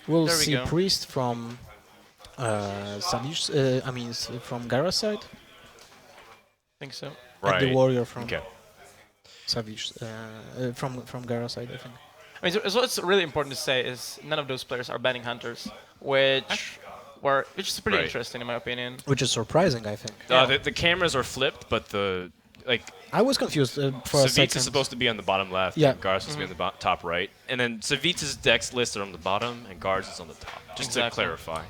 We'll There we see go. Priest from Savjz, from Gaara side, Think so. and the Right. Warrior from Okay. Savjz, from Gaara side, I think. I mean, so what's really important to say is none of those players are banning hunters, which is pretty Right. interesting in my opinion. Which is surprising, I think. Yeah. The cameras are flipped, but the like I was confused for a Savjz second. is supposed to be on the bottom left, Yeah. and Gaara's supposed to be on the top right, and then Savjz's decks list are on the bottom, and Gaara's is on the top. Just to Exactly. clarify.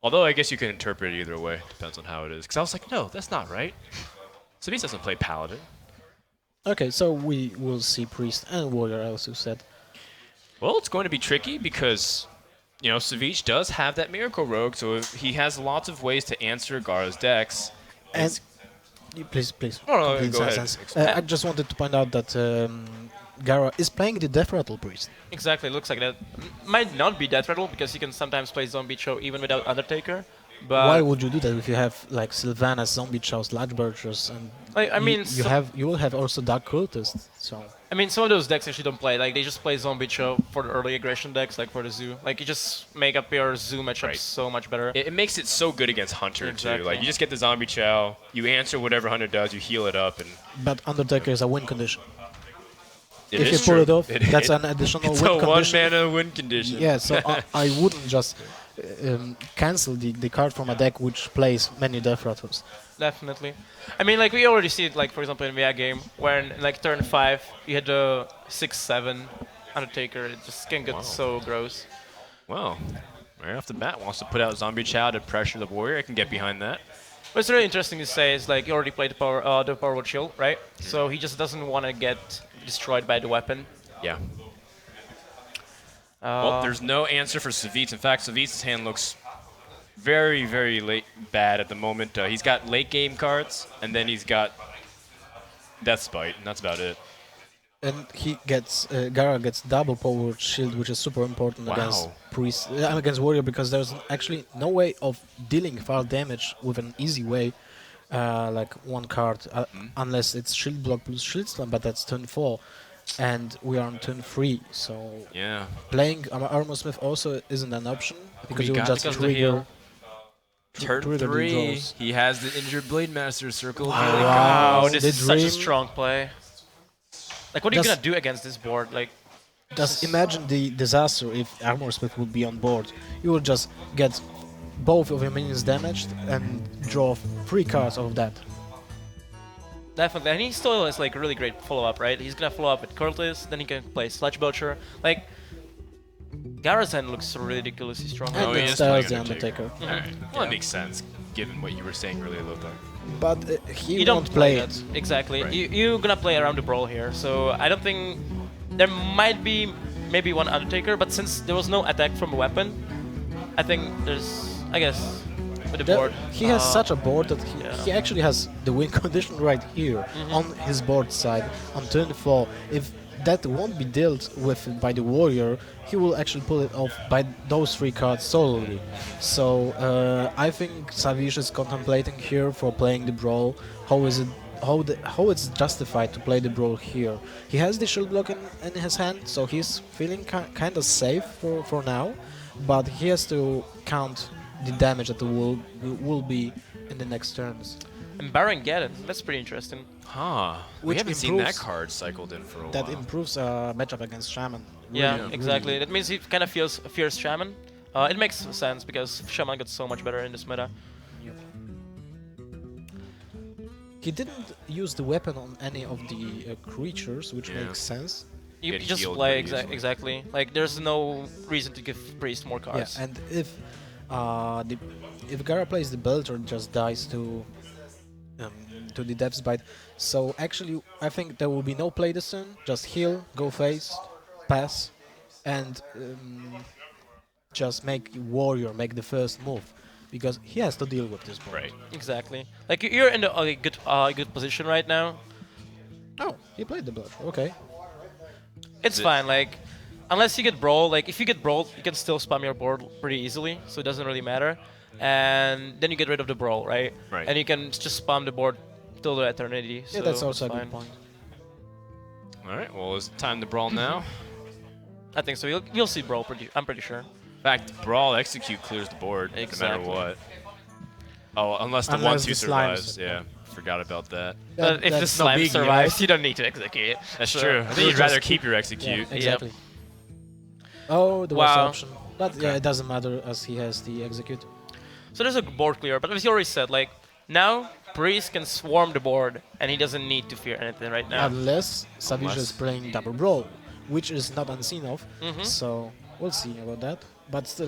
Although I guess you can interpret it either way, depends on how it is. Because I was like, no, that's not right. Savjz doesn't play Paladin. Okay, so we will see Priest and Warrior, as you said. Well, it's going to be tricky because, you know, Savjz does have that Miracle Rogue, so if he has lots of ways to answer Gaara's decks. And please, No, complete go ahead. sentence. I just wanted to point out that Gaara is playing the Death Rattle Priest. Exactly, looks like that. Might not be Death Rattle because you can sometimes play Zombie Chow even without Undertaker. But Why would you do that if you have like Sylvanas, Zombie Chows, Large Birchers, and like, I mean, you will have also Dark Cultists. So some of those decks actually don't play. Like they just play Zombie Chow for the early aggression decks, like for the Zoo. Like you just make up your Zoo matchups Right. so much better. It makes it so good against Hunter, too. Exactly. Like, you just get the Zombie Chow, you answer whatever Hunter does, you heal it up, and but Undertaker is a win condition. it If is you pull true. it off, that's an additional It's win a condition. one-mana win condition. Yeah, so I wouldn't just cancel the card from a deck which plays many Death Rattles. Definitely. I mean, like we already see it, like for example in VIA game, where in like turn 5 you had the 6/7 Undertaker. It just can get Wow. so gross. Well, right off the bat, wants to put out Zombie Chow to pressure the Warrior. I can get behind that. What's really interesting to say is like he already played the power word shield, right? So he just doesn't want to get destroyed by the weapon. Yeah. Uh, Well, there's no answer for Savjz. In fact, Savjz's hand looks very, very late bad at the moment. He's got late game cards, and then he's got Death Spite, and that's about it. And he gets Gaara gets double power shield, which is super important Wow. against Priest, against Warrior, because there's actually no way of dealing fire damage with an easy way, like one card, unless it's shield block plus shield slam, but that's turn 4, and we are on turn 3, so Yeah. playing Armor Smith also isn't an option because you will got just because of the heal. Turn trigger the 3, draws. he has the injured Blade Master circle. Wow. Oh, this The is such a dream. strong play. Like, what are you Just- gonna do against this board? Like, Just imagine the disaster if Armor Smith would be on board. You would just get both of your minions damaged and draw 3 cards out of that. definitely, and he still has like really great follow-up, right? He's gonna follow up with Curtis, then he can play Sludge Belcher. Like, Gaara's hand looks ridiculously strong. And Oh, then he is Styles playing the Undertaker. Undertaker. Alright. Well, that makes sense, given what you were saying earlier, Lothar. But he You don't won't play that. it. Exactly. Right. You're gonna play around the brawl here, so I don't think there might be maybe one Undertaker, but since there was no attack from a weapon, I think there's, I guess, with the board. He has such a board that yeah. he actually has the win condition right here on his board side on turn 4. If that won't be dealt with by the Warrior, he will actually pull it off by those 3 cards solely. So I think Savjz is contemplating here for playing the brawl. How is it? How it's justified to play the brawl here? He has the shield block in his hand, so he's feeling kind of safe for now. But he has to count the damage that will be in the next turns. And Baron Gaddon, that's pretty interesting. Huh. We Which haven't seen that improves- card cycled in for a That while. improves matchup against Shaman. Yeah, Really, exactly. really. That means he kind of feels a fierce Shaman. It makes sense because Shaman got so much better in this meta. He didn't use the weapon on any of the creatures, which Yeah. makes sense. You Get just healed play pretty easily. exactly. Like there's no reason to give Priest more Yeah, cards. and if Gaara plays the Belter, it just dies to the Depth's Bite. So actually, I think there will be no play this turn. Just heal, go face, pass, and just make Warrior make the first move, because he has to deal with this board. Right. Exactly. Like you're in a good position right now. Oh, he played the Belter. Okay. It's it- fine. Like unless you get brawl, like if you get brawled, you can still spam your board pretty easily, so it doesn't really matter. And then you get rid of the brawl, right? Right. And you can just spam the board till the eternity. Yeah, so that's also a it's good fine. point. Alright, well, it's time to brawl now. I think so. You'll see Brawl. I'm pretty sure. In fact, Brawl Execute clears the board Exactly. no matter what. Oh, unless the Unless 1-2 the survives. slimes. Yeah, forgot about that. But if the That's no slime biggie, survives, right? you don't need to execute. That's So- true. I think you'd just rather keep- keep your Yeah, Execute. exactly. Oh, there was Wow. option. But yeah, it doesn't matter as he has the execute. So there's a board clear, but as you already said, like now Priest can swarm the board, and he doesn't need to fear anything right now. Unless Savjz Unless- is playing double brawl, which is not unseen of. Mhm. So we'll see about that. But still,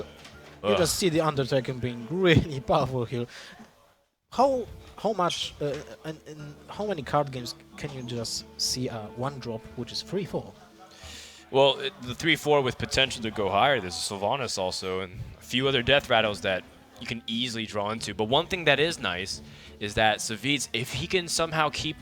you Ugh. just see the Undertaker being really powerful here. How much in how many card games can you just see a one drop which is 3/4? Well, the 3-4 with potential to go higher. There's Sylvanas also, and a few other death rattles that you can easily draw into. But one thing that is nice is that Savjz, if he can somehow keep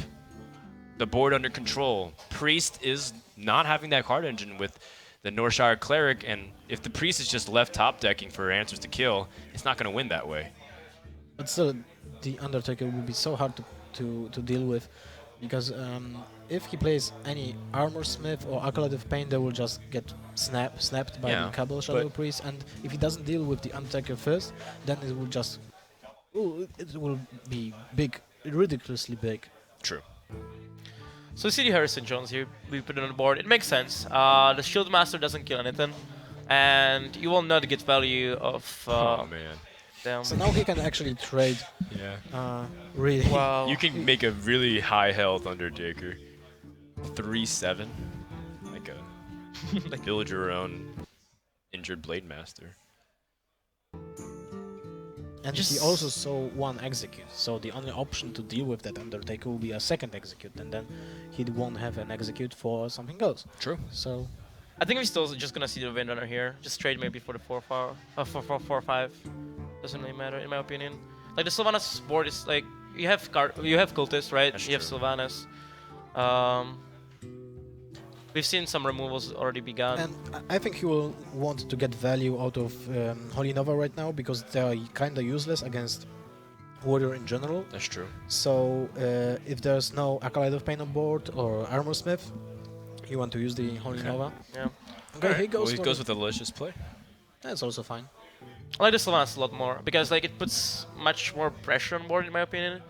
the board under control, Priest is not having that card engine with the Northshire Cleric, and if the Priest is just left top decking for answers to kill, it's not going to win that way. But still, the Undertaker will be so hard to deal with, because if he plays any Armor Smith or Acolyte of Pain, they will just get snapped by Yeah, the Cabal Shadow but- Priest, and if he doesn't deal with the Undertaker first, then it will just... it will be big, ridiculously big. True. So you see the Harrison Jones here, we put it on the board. It makes sense. The Shield Master doesn't kill anything, and you will not get value of Oh, man. them. So now he can actually trade Yeah. really... Wow. You can make a really high health Undertaker. 3-7. Like a build your own injured Blade Master. And Just- he also saw one execute, so the only option to deal with that Undertaker will be a second execute, and then he won't have an execute for something else. True. So I think we're still just gonna see the Windrunner here. Just trade maybe for the 4-4, 4-5. Doesn't really matter in my opinion. Like the Sylvanas board is like you have Cultist, right? That's you have true. Sylvanas. We've seen some removals already begun. and I think he will want to get value out of Holy Nova right now, because they are kinda useless against Warrior in general. That's true. So if there's no Acolyte of Pain on board or Armor Smith, you want to use the Holy Nova. Yeah. Okay, he goes. Well, he for goes the- with a delicious play. That's also fine. I like the Sylvanas a lot more because like it puts much more pressure on board in my opinion.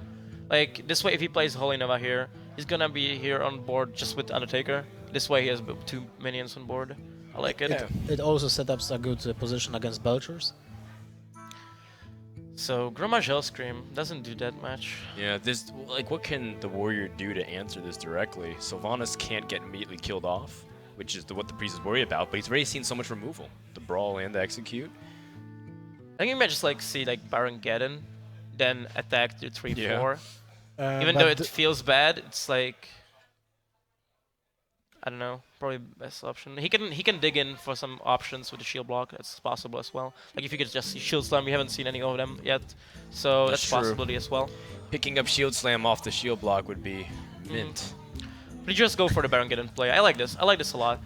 Like this way, if he plays Holy Nova here, he's gonna be here on board just with Undertaker. This way, he has 2 minions on board. I like it. It also set up a good position against Belchers. So Gromage Hellscream doesn't do that much. Yeah, this like what can the warrior do to answer this directly? Sylvanas can't get immediately killed off, which is what the priest is worried about. But he's already seen so much removal, the brawl and the execute. I think you might just like see like Baron Geddon, then attack to 3-4. Yeah. Even But though it feels bad, it's like I don't know, probably best option. He can dig in for some options with the shield block. That's possible as well. Like if you could just see shield slam, we haven't seen any of them yet, so That's that's a true. possibility as well. Picking up shield slam off the shield block would be mint. But you just go for the Baron Geddon play. I like this. I like this a lot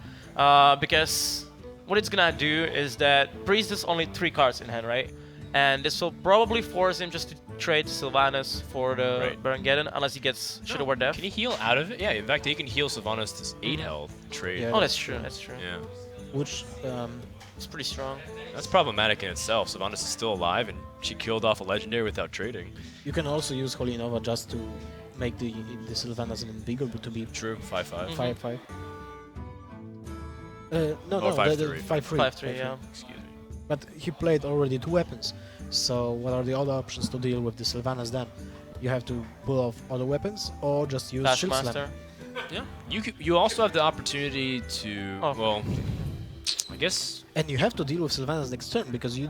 because what it's gonna do is that Priest is only 3 cards in hand, right? And this will probably force him just to trade Sylvanas for the Right. Baron Geddon unless he gets Shadow Ward Death. Can he heal out of it? Yeah, in fact, he can heal Sylvanas to 8 health trade. Yeah. Oh, that's true. That's true. Yeah. which It's pretty strong. That's problematic in itself. Sylvanas is still alive, and she killed off a legendary without trading. you can also use Holy Nova just to make the Sylvanas even bigger, but to be True, 5-5. 5/5. No, Or no, 5/3. 5/3. 5-3, yeah. Excuse me. But he played already 2 weapons. So what are the other options to deal with the Sylvanas then? You have to pull off other weapons or just use Shield Slam. Taskmaster. Yeah. You also have the opportunity to Oh. well, I guess And you have to deal with Sylvanas next turn because you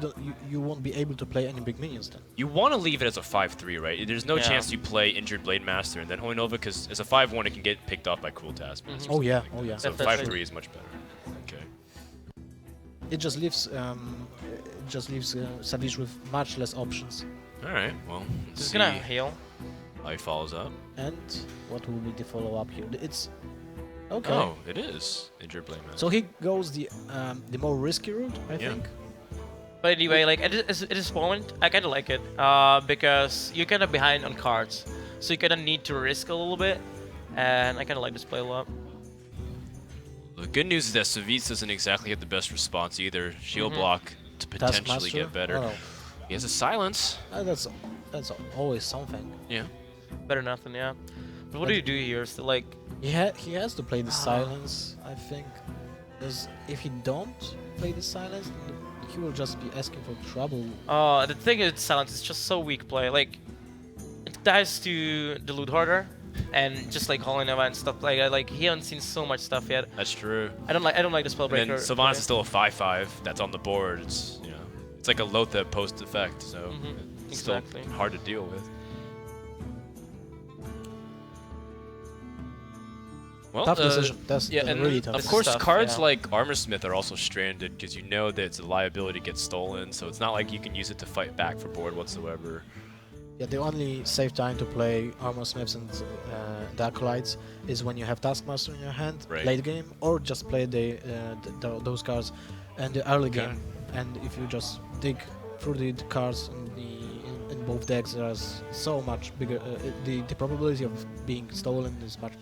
won't be able to play any big minions then. you want to leave it as a 5-3, right? There's no Yeah. chance you play Injured Blade Master and then Holy Nova, because as a 5-1 it can get picked off by Cruel Taskmaster. Oh yeah, oh yeah. So That's 5-3 is much better. Okay. It just leaves Savjz with much less options. All right. Well, let's Just see gonna heal. how he follows up. And what will be the follow up here? It's okay. Oh, it is Injured Blade Master. So he goes the more risky route, I Yeah. think. But anyway, like at this moment, I kind of like it because you're kind of behind on cards, so you kind of need to risk a little bit, and I kind of like this play a lot. The good news is that Savjz doesn't exactly get the best response either. Shield block to potentially Taskmaster? get better. Oh, He has a silence. that's always something. Yeah. Better nothing, yeah. But what do you do here? So, like, He has to play the silence, I think. Because if he don't play the silence, he will just be asking for trouble. the thing is, silence is just so weak play. Like, it dies to the loot hoarder, and just like Holy Nova and stuff like that. Like, he hasn't seen so much stuff yet. That's true. I don't like the spellbreaker. And then Sylvanas is still a 5/5 that's on the board. It's it's like a Lothar post effect, so it's Exactly. still hard to deal with. Well, Tough decision. That's yeah, and really tough. of This is course, tough, cards yeah. like Armor Smith are also stranded because you know that it's a liability to get stolen, so it's not like you can use it to fight back for board whatsoever. Yeah, the only safe time to play Armor Smiths and Dark Lights is when you have Taskmaster in your hand, Right. late game, or just play those cards in the early Okay. game. And if you just dig through the cards in both decks, there's so much bigger. The probability of being stolen is much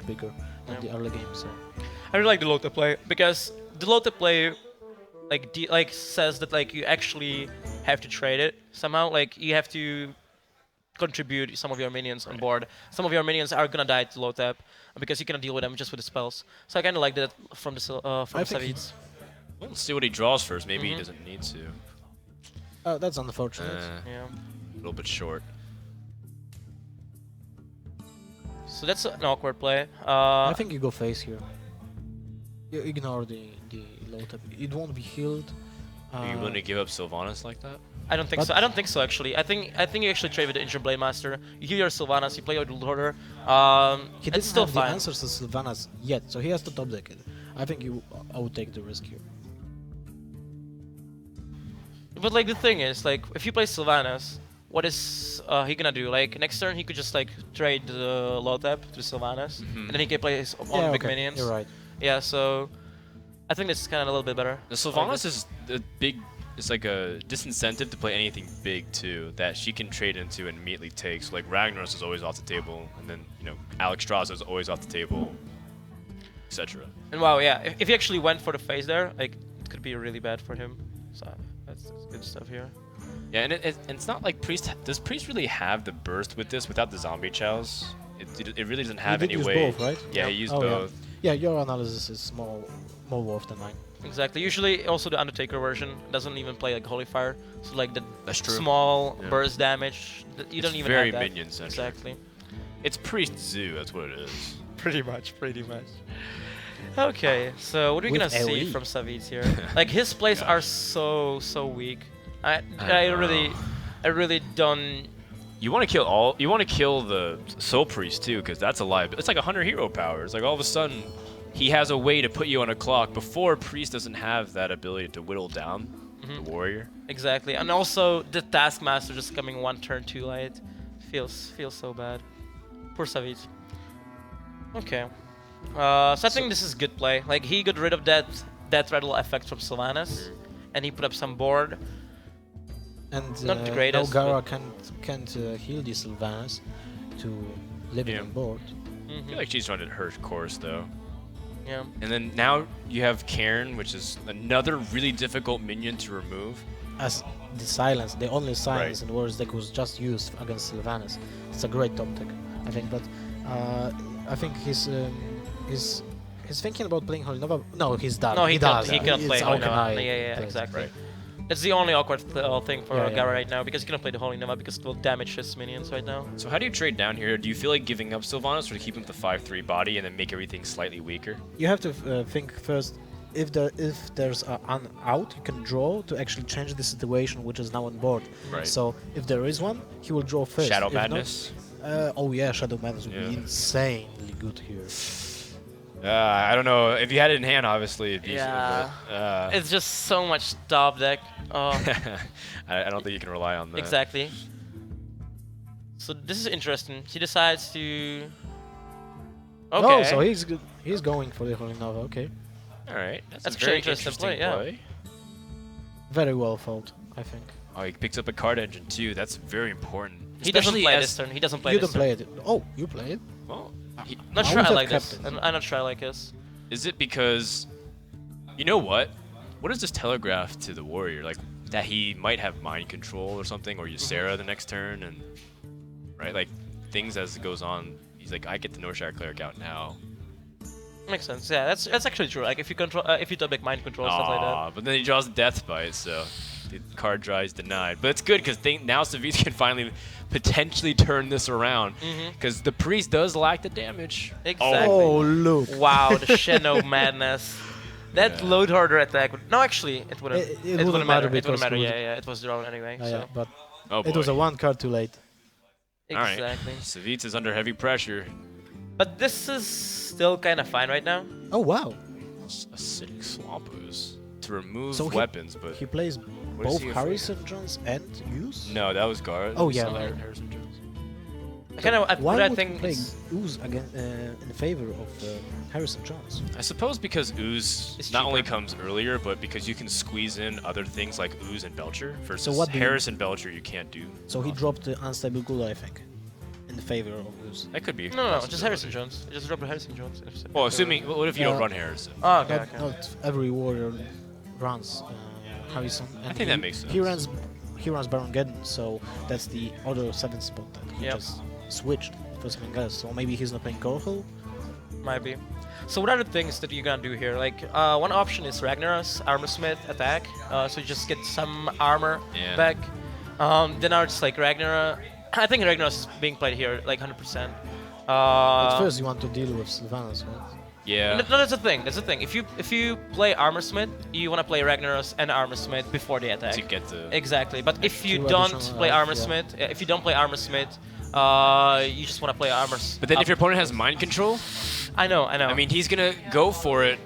bigger than Yeah. the early game. So I really like the Lothar play because the Lothar play, like says that like you actually have to trade it somehow. Like you have to contribute some of your minions on board. Some of your minions are gonna die to Lothar because you cannot deal with them just with the spells. So I kind of like that from the from I think he- Savjz. Well, let's see what he draws first. Maybe he doesn't need to. that's unfortunate. Yeah. A little bit short. So that's an awkward play. I think you go face here. You ignore the low tap. It won't be healed. Are you willing to give up Sylvanas like that? I don't think But- so. I don't think so actually. I think you actually trade with the Injured Blade Master. You heal your Sylvanas, you play with the Order. He It's didn't still have fine. the answers to Sylvanas yet, so he has to top deck it. I think I would take the risk here. But like the thing is, like if you play Sylvanas, what is he gonna do? Like next turn he could just like trade the Lothar to Sylvanas, and then he can play his own big minions. You're right. Yeah, so I think this is kind of a little bit better. The Sylvanas is a big. It's like a disincentive to play anything big too that she can trade into and immediately takes. Like Ragnaros is always off the table, and then Alex Strauss is always off the table, etc. And wow, yeah, if he actually went for the phase there, like it could be really bad for him. So that's good stuff here. Yeah, and it's not like Priest. Does Priest really have the burst with this without the zombie chows? It really doesn't have did any use way. both, right? Yeah, Yeah. he used Oh, yeah. both. Yeah, your analysis is more worth than mine. Exactly. Usually, also the Undertaker version doesn't even play like Holy Fire, so like the That's true. small Yeah. burst damage, you don't It's even very have that. minion-centric. Exactly. It's Priest Zoo. That's what it is. Pretty much. Okay, so what are we With gonna see AoE. from Savjz here? Like his plays are so weak. I really don't. You want to kill all. You want to kill the Soul Priest too, because that's a liability. It's like 100 hero power. It's like all of a sudden, he has a way to put you on a clock before Priest doesn't have that ability to whittle down the warrior. Exactly, and also the Taskmaster just coming one turn too late feels so bad. Poor Savjz. Okay, so I think this is good play. Like he got rid of that rattle effect from Sylvanas, and he put up some board. And Not the now greatest, Gaara can't heal the Sylvanas to live Yeah. on board. I feel like she's running her course though. Yeah. And then now you have Cairn, which is another really difficult minion to remove. As the silence, the only silence in Warriors deck was just used against Sylvanas. It's a great top deck, I think. But I think he's thinking about playing Holy Nova. No, he's done. No, he cannot. does. He cannot It's play Holy Nova. Alchemy Yeah, plays. exactly. Right. It's the only awkward thing for Yeah, Gaara yeah. right now because he cannot play the Holy Nova because it will damage his minions right now. So how do you trade down here? Do you feel like giving up Sylvanas or to keep him the 5/3 body and then make everything slightly weaker? You have to think first. If there's an out, you can draw to actually change the situation, which is now on board. Right. So if there is one, he will draw first. Shadow If not- Madness? oh yeah, Shadow Madness would be Yeah. insanely good here. I don't know. If you had it in hand, obviously it'd be. Yeah. But, It's just so much top deck. I don't think you can rely on that. Exactly. So this is interesting. He decides to. Okay. Oh, so he's going for the Holy Nova. Okay, All right. That's a very interesting interesting play, yeah. play. very well thought, I think. Oh, he picks up a card engine too. That's very important. He doesn't Especially play as- this turn. He doesn't play You this don't turn. play it. Oh, you play it. Well, Not I sure would I have like kept this. it. I'm not sure I like this. Is it because, you know what? What does this telegraph to the warrior? Like that he might have mind control or something, or Ysera the next turn, and right, like things as it goes on. He's like, I get the Northshire Cleric out now. Makes sense. Yeah, that's actually true. Like if you control, if you double mind control stuff like that. But then he draws Death Bite, so the card draw is denied. But it's good because now Savjz can finally potentially turn this around, because the priest does lack the damage. Exactly. Oh, look. Wow, the Sheno madness. That load harder attack. No, actually, it wouldn't. It wouldn't matter. It wouldn't because matter. Yeah, it was drawn anyway. yeah, So. but Oh boy. it was a 1 card too late. Exactly. Alright. Savjz is under heavy pressure. But this is still kind of fine right now. Oh wow. Acidic Swampos to remove So weapons, but he plays is both he afraid Harrison Jones and Hughes? no, that was Gaara. Oh, yeah, Sorry, right. Harrison Jones. Why I would think he play it's- Ooze again in favor of Harrison Jones? I suppose because Ooze It's not only cheaper. comes earlier, but because you can squeeze in other things like Ooze and Belcher versus what do you- Harrison Belcher you can't do. So he dropped the unstable Gula, I think, in favor of Ooze. That could be. a No, just possibility. Harrison Jones. Just drop Harrison Jones. Well, assuming what if you don't Uh, run Harrison? Oh, okay, Not, okay. not every warrior runs Harrison. And think that makes He sense. runs Baron Geddon, so that's the other 7th spot that he Yep. just switched for something else. So maybe he's not playing Korhol. Might be. So what are the things that you're gonna do here? Like, one option is Ragnar's Armorsmith attack. So you just get some armor Yeah. back. Then I just like Ragnar. I think Ragnar's is being played here like 100%. But first you want to deal with Sylvanas, right? Yeah. No, that's the thing. That's the thing. If you play Armorsmith, you want to play Ragnar's and Armorsmith before the attack. To get the. Exactly. But if you Two don't additional play life, Armorsmith, if you don't play Armorsmith, you just want to play Armors. But then if your opponent has mind control, I know. I mean, he's gonna go for it.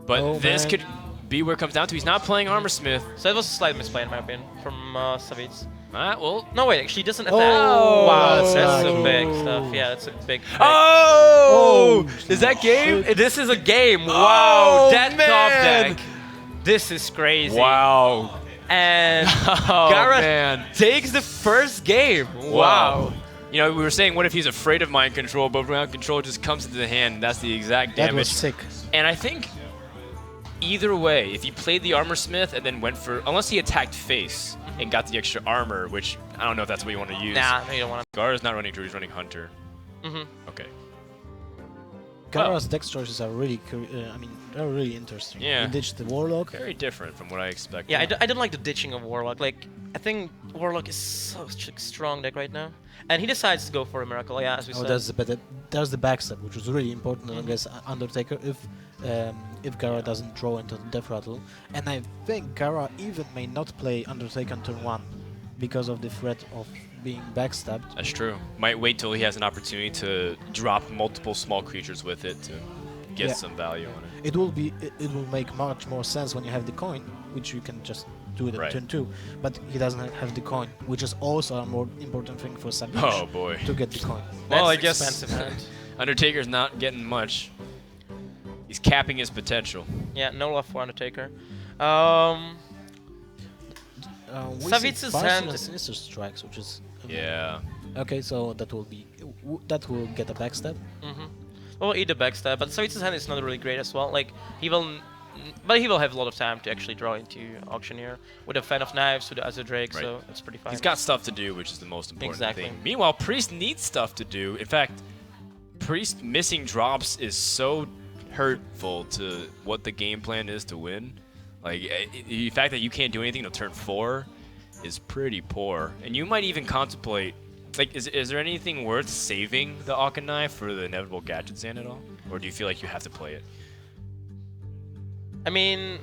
But Oh, this man. could be where it comes down to. He's not playing Armor Smith. So it was a slight misplay in my opinion from Savjz. Alright, well. No, wait, actually doesn't attack. Oh, wow, that's oh. some big stuff. Yeah, that's a big. Oh! Oh, Is that game? This is a game. Wow, Oh, that top man. deck. This is crazy. Wow. And Oh, Gaara man. takes the first game. Wow. You know, we were saying, what if he's afraid of mind control, but mind control just comes into the hand, and that's the exact That damage. was sick. And I think either way, if he played the Armor Smith and then went for, unless he attacked face and got the extra armor, which I don't know if that's what you want to use. Nah, no, you don't want Gaara's not running Druid, he's running Hunter. to. Okay. Gaara's deck choices are really, they're really interesting. Yeah. He ditched the Warlock. Very different from what I expected. Yeah, I don't like the ditching of Warlock. Like, I think Warlock is such a strong deck right now. And he decides to go for a Miracle, yeah, as we Oh, said. there's the backstab, which was really important against Undertaker if Gaara doesn't draw into the Death Rattle. And I think Gaara even may not play Undertaker on turn 1 because of the threat of being backstabbed. That's true. Might wait till he has an opportunity to drop multiple small creatures with it to get Yeah. some value on it. It will make much more sense when you have the coin, which you can just do it at Right. turn 2. But he doesn't have the coin, which is also a more important thing for Savjz Oh boy. to get the coin. Well, That's I guess expensive hand. Undertaker's not getting much. He's capping his potential. Yeah, no love for Undertaker. We Savjz's see Parcel hand- and Sinister Strikes, which is Yeah. okay. So that will be that will get a backstab. Well, either backstab, but Savjz's hand is not really great as well. Like, he will have a lot of time to actually draw into Auctioneer with a Fan of Knives, with the Azure Drake, Right. so it's pretty fine. He's got stuff to do, which is the most important Exactly. thing. Meanwhile, Priest needs stuff to do. In fact, Priest missing drops is so hurtful to what the game plan is to win. Like, the fact that you can't do anything until turn 4 is pretty poor. And you might even contemplate, like, is there anything worth saving the Auchenai for the inevitable Gadget Sand at all? Or do you feel like you have to play it? I mean,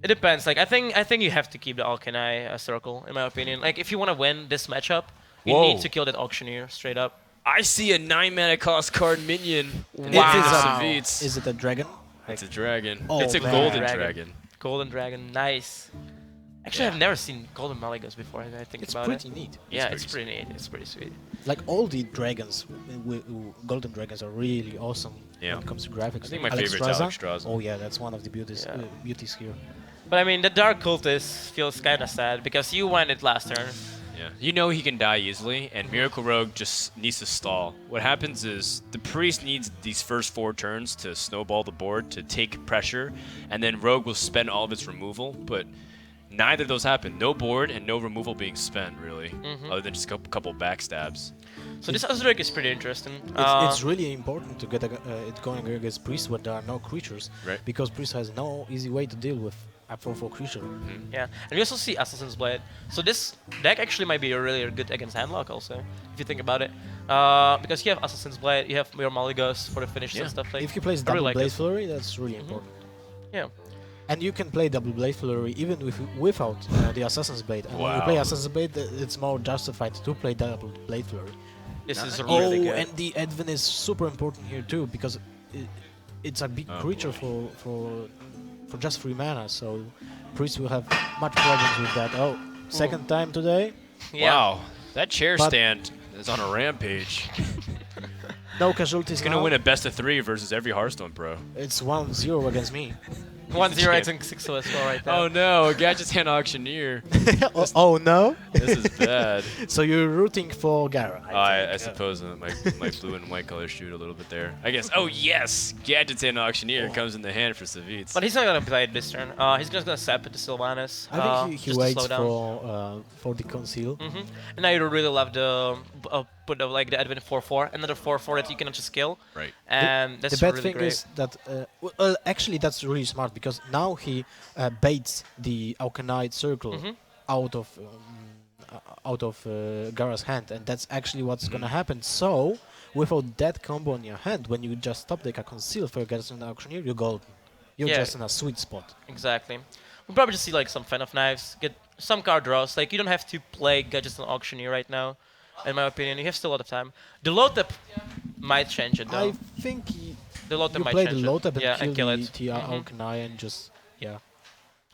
it depends. Like, I think you have to keep the Alkanai circle, in my opinion. Like, if you want to win this matchup, you Whoa. need to kill that Auctioneer straight up. I see a 9 mana cost card minion. in Wow. the Wow. Savjz. Is it a dragon? It's a dragon. Oh, it's a man. golden Dragon. dragon. Golden Dragon, nice. Actually, Yeah. I've never seen Golden Maligos before. I think It's about pretty it. neat. Yeah, pretty it's pretty neat. It's pretty sweet. Like all the dragons, golden dragons are really awesome Yeah. when it comes to graphics. I think my favorite's Alex Straza. Oh yeah, that's one of the beauties Yeah. beauties here. But I mean, the Dark Cultist feels kind of sad because you won it last turn. Yeah, you know he can die easily, and Miracle Rogue just needs to stall. What happens is the Priest needs these first 4 turns to snowball the board to take pressure, and then Rogue will spend all of its removal, but neither of those happen. No board and no removal being spent, really, other than just a couple backstabs. So this Azuric is pretty interesting. It's really important to get it going against Priest when there are no creatures, Right. because Priest has no easy way to deal with a 4/4 creature. Yeah, and we also see Assassin's Blade. So this deck actually might be really good against Handlock also, if you think about it. Because you have Assassin's Blade, you have your Maligos for the finishes Yeah. and stuff like. If he plays I really double like Blade it. Flurry, that's really important. Yeah. And you can play double Blade Flurry even without the Assassin's Blade. And when you Wow. play Assassin's Blade, it's more justified to play double Blade Flurry. This is Oh, really good. and the Edwin is super important here too, because it's a big Oh, creature boy. for just 3 mana, so Priest will have much problems with that. Oh, second time today. Yeah. Wow, that chair But- stand is on a rampage. No casualties He's gonna now. win a best of 3 versus every Hearthstone pro. It's 1-0 against me. 1-0, I think 6 as well right there. Oh no, Gadget's Hand Auctioneer. Oh no! This is bad. So you're rooting for Gaara. I suppose my blue and white colors shoot a little bit there. I guess. Oh yes, Gadget's Hand Auctioneer comes in the hand for Savjz. But he's not gonna play it this turn. He's just gonna sap it to Sylvanas. I think he just to waits slow down. for the conceal. And I really love the put like the Advent 4/4, another 4/4 that you can just kill. Right. And that's the bad really thing great. is that well, actually that's really smart, because now he baits the Alkanite circle out of Gaara's hand, and that's actually what's gonna happen. So without that combo in your hand, when you just top deck a conceal for Gaara's and Auctioneer, you're golden. You're Yeah. just in a sweet spot. Exactly. We'll probably just see like some Fan of Knives, get some card draws. Like you don't have to play Gadgets and Auctioneer right now, in my opinion. You have still a lot of time. The low tap might change it though. I think The low tap you might play the change low it. tap and Yeah, kill and kill the it. Alkanai and just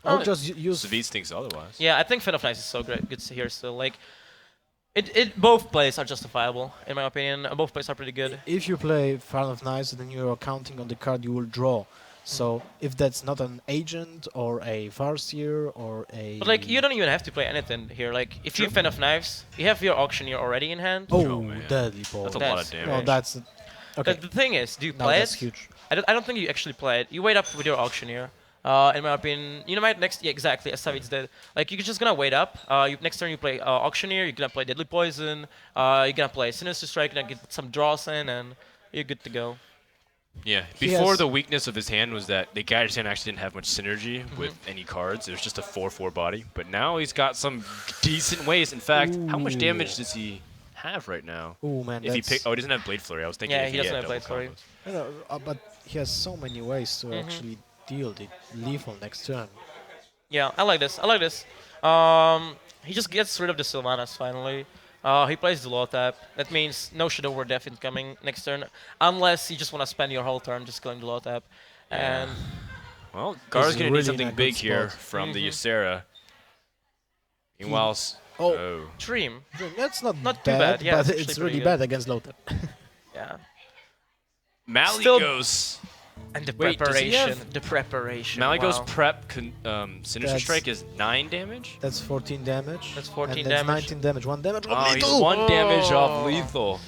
Oh, or just use Savjz thinks otherwise. Yeah, I think Fan of Knives is so great. Good to hear still. Like, it both plays are justifiable in my opinion. Both plays are pretty good. If you play Fan of Knives, then you are counting on the card you will draw. So if that's not an agent or a Farseer or a... But like, you don't even have to play anything here. Like, if you Fan of Knives, you have your Auctioneer already in hand. Oh, man. deadly ball. That's a That's lot of damage. No, that's... Okay, The thing is, do you now play that's it? huge. I don't think you actually play it. You wait up with your Auctioneer. In my opinion, you might next, yeah, exactly, as Savjz did. Like, you're just gonna wait up. Next turn you play Auctioneer, you're gonna play Deadly Poison, you're gonna play Sinister Strike, you're gonna get some draws in, and you're good to go. Yeah. He Before has- the weakness of his hand was that the Gadget's hand actually didn't have much synergy with any cards. It was just a 4/4 body. But now he's got some decent ways. In fact, how much damage does he have right now? Oh man, If he that's... pick, oh, he doesn't have Blade Flurry. I was thinking Yeah, if he he doesn't had have Blade double Flurry. combos. But he has so many ways to actually deal the lethal next turn. Yeah, I like this. I like this. He just gets rid of the Sylvanas finally. He plays the low tap. That means no Shadow Word Death incoming next turn, unless you just want to spend your whole turn just killing the low tap. And Well, Gaara's really going to need in something a good big here spot. from the Ysera. Meanwhile, Oh. Dream. That's not Not too bad, yeah, but it's it's actually really pretty bad against low tap. Yeah. Maligos. And the Wait, does he preparation. have- The preparation. Maligos wow. prep Sinister That's- Strike is 9 damage? That's 14 damage. That's 14 and that's damage. 19 damage. 1 damage. Oh, he's lethal! 1 damage Oh. off lethal.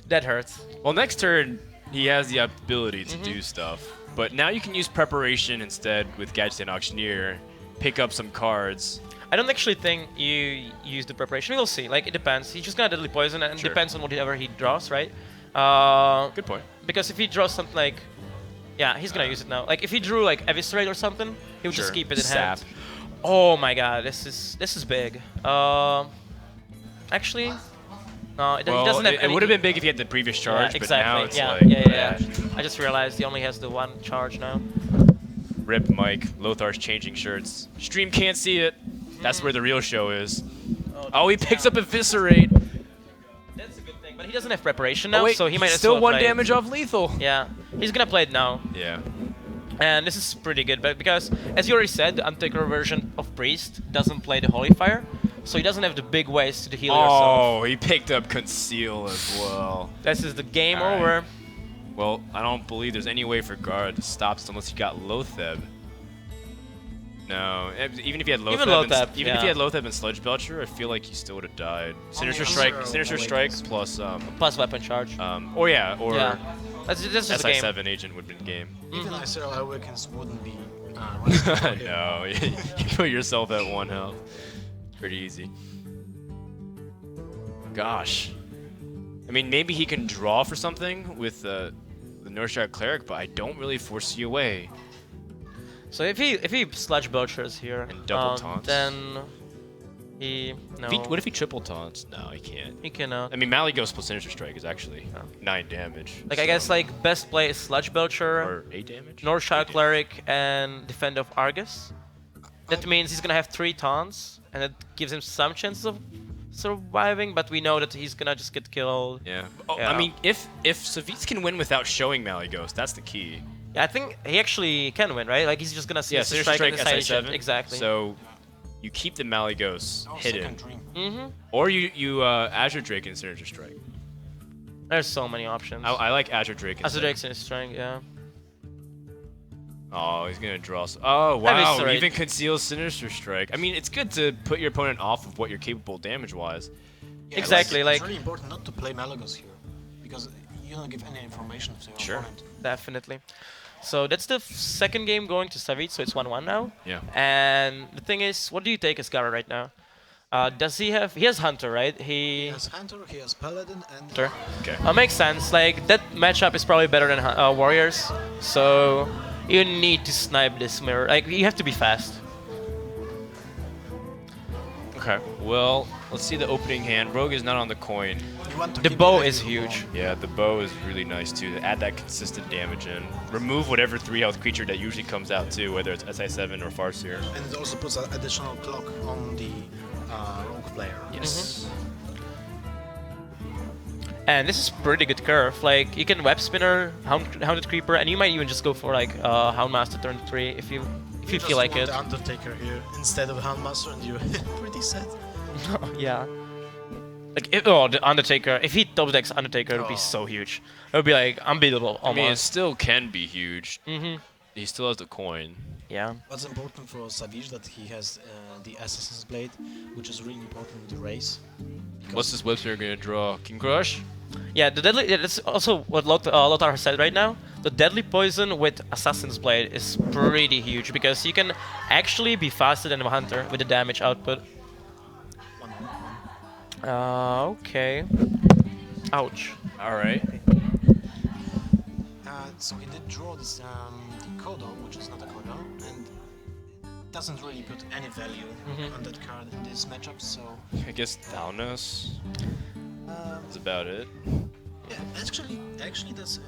That hurts. Well, next turn, he has the ability to do stuff. But now you can use preparation instead with Gadget and Auctioneer, pick up some cards. I don't actually think you use the preparation. We'll see. Like, it depends. He's just gonna Deadly Poison, and it Sure. depends on whatever he draws, right? Good point. Because if he draws something like... Yeah, he's gonna use it now. Like, if he drew, like, Eviscerate or something, he would just Sure. keep it in Sap. hand. Oh my god, this is big. Actually... No, he Well, doesn't have it would have been big if he had the previous charge, yeah, but now exactly. it's Yeah, like, yeah. I just realized he only has the 1 charge now. Rip Mike, Lothar's changing shirts. Stream can't see it. That's where the real show is. Oh, he picks up Eviscerate. That's a good thing, but he doesn't have preparation now, Oh, wait, so he might as still well 1 play it. damage off lethal. Yeah, he's gonna play it now. Yeah. And this is pretty good, but because, as you already said, the Undertaker version of Priest doesn't play the Holy Fire, so he doesn't have the big ways to heal yourself. Oh, he picked up Conceal as well. This is the game All right. over. Well, I don't believe there's any way for Gaara to stop this unless he got Lotheb. No, even if he had low Even theb, low theb, even if he yeah. had low theb and Sludge Belcher, I feel like he still would have died. Sinister Only Strike, zero Sinister Strike awakens. plus Plus weapon charge. or yeah, or Yeah. That's just a game. SI7 agent would have been game. Even Isero Awakens wouldn't be risky for him. No, you put yourself at 1 health. Pretty easy. Gosh. I mean, maybe he can draw for something with the Northshire Cleric, but I don't really foresee a way. So if he Sludge Belchers here, And double taunts? then he no. What if he triple taunts? No, he can't. he cannot. I mean, Malygos plus Sinister Strike is actually 9 damage. Like I guess like best play is Sludge Belcher, Or 8 damage? Northshire 8 damage. Cleric, and Defend of Argus. That means he's gonna have 3 taunts, and it gives him some chances of surviving. But we know that he's gonna just get killed. Yeah. Oh, Yeah. I mean, if Savjz can win without showing Malygos, that's the key. Yeah, I think he actually can win, right? Like he's just gonna Yeah, Sinister Sinister Strike Strike and Side SI7. Exactly. So you keep the Malygos Oh, hidden, second dream. or you Azure Drake and Sinister Strike. There's so many options. I like Azure Drake. As a instead. Drake's Sinister Strike, yeah. Oh, he's gonna draw. Oh wow! sorry. Even conceals Sinister Strike. I mean, it's good to put your opponent off of what you're capable damage-wise. Yeah, Exactly, It's like- really important not to play Malagos here, because you don't give any information to your Sure. opponent. Definitely. So that's the second game going to Savjz, so it's 1-1 now. Yeah. And the thing is, what do you take as Gaara right now? Does he have... He has Hunter, right? He has Hunter, he has Paladin, and Hunter. Okay. Makes sense. Like, that matchup is probably better than Warriors. So, you need to snipe this mirror. Like, you have to be fast. Okay. Well, let's see the opening hand. Rogue is not on the coin. you want to The keep bow it is active huge. long. Yeah, the bow is really nice too. To add that consistent damage in. Remove whatever 3 health creature that usually comes out too, whether it's SI7 or Farseer. And it also puts an additional clock on the rogue player. Yes. And this is pretty good curve. Like, you can Web Spinner, Hounded Creeper, and you might even just go for, like, Houndmaster turn 3 if you Just feel like want it. the Undertaker here instead of Handmaster, and you're pretty sad. Yeah. Like, the Undertaker, if he double decks Undertaker, it would be Oh. so huge. It would be, like, unbeatable, I mean, it almost. still can be huge. Mm-hmm. He still has the coin. Yeah. What's important for Savjz that he has the Assassin's Blade, which is really important in the race. What's this website gonna draw? King Crush? Yeah, the deadly. Yeah, that's also what Lothar said right now. The deadly poison with Assassin's Blade is pretty huge because you can actually be faster than a hunter with the damage output. Okay. Ouch. All right. So he did draw this the Kodo, which is not a Kodo, and it doesn't really put any value on that card in this matchup. So I guess Thalnos is about it. yeah, actually that's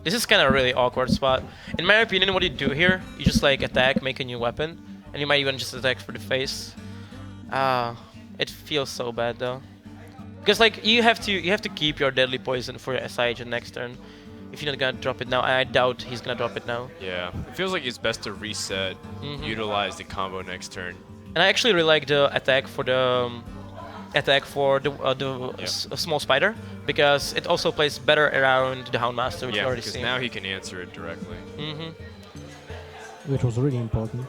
This is kind of a really awkward spot. In my opinion, what you do here, you just like attack, make a new weapon, and you might even just attack for the face. It feels so bad though, because like you have to keep your deadly poison for your SI agent next turn. If you're not gonna drop it now, I doubt he's gonna drop it now. Yeah. It feels like it's best to reset, utilize the combo next turn. And I actually really like the attack for the small spider because it also plays better around the Houndmaster, which you Yeah, already because seen. now he can answer it directly. Which was really important.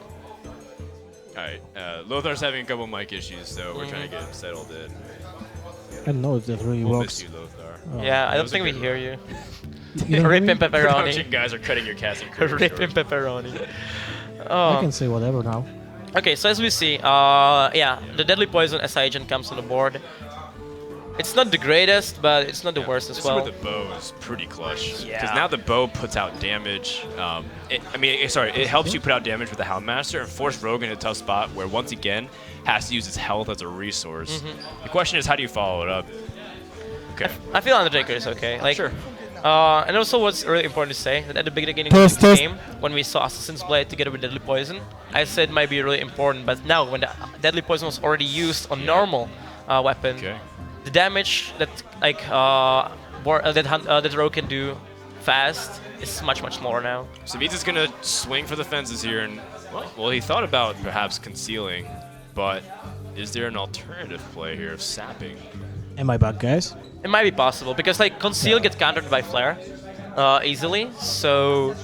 Alright, Lothar's having a couple mic issues, so we're trying to get him settled in. I don't know if that really We'll works. miss you, Lothar. Oh. Yeah, I That don't was a think we good hear you. You don't Rip hear in me? pepperoni. Production guys are cutting your casting career Rip in short. pepperoni. I can say whatever now. Okay, so as we see, yeah, the deadly poison SI agent comes on the board. It's not the greatest, but it's not the worst as This well. is where the bow is pretty clutch. Yeah. Because now the bow puts out damage. It helps you put out damage with the Houndmaster and force Rogue in a tough spot where, once again, has to use its health as a resource. The question is, how do you follow it up? Okay. I feel Undertaker is okay. Like, Sure. And also, what's really important to say that at the beginning of the game, when we saw Assassin's Blade together with Deadly Poison, I said it might be really important. But now, when the Deadly Poison was already used on normal weapon, Okay. the damage that that Rogue can do fast is much smaller now. Savjz is going to swing for the fences here. And, well, he thought about perhaps concealing, but is there an alternative play here of sapping? Am I back, guys? It might be possible because like Conceal gets countered by Flare easily, so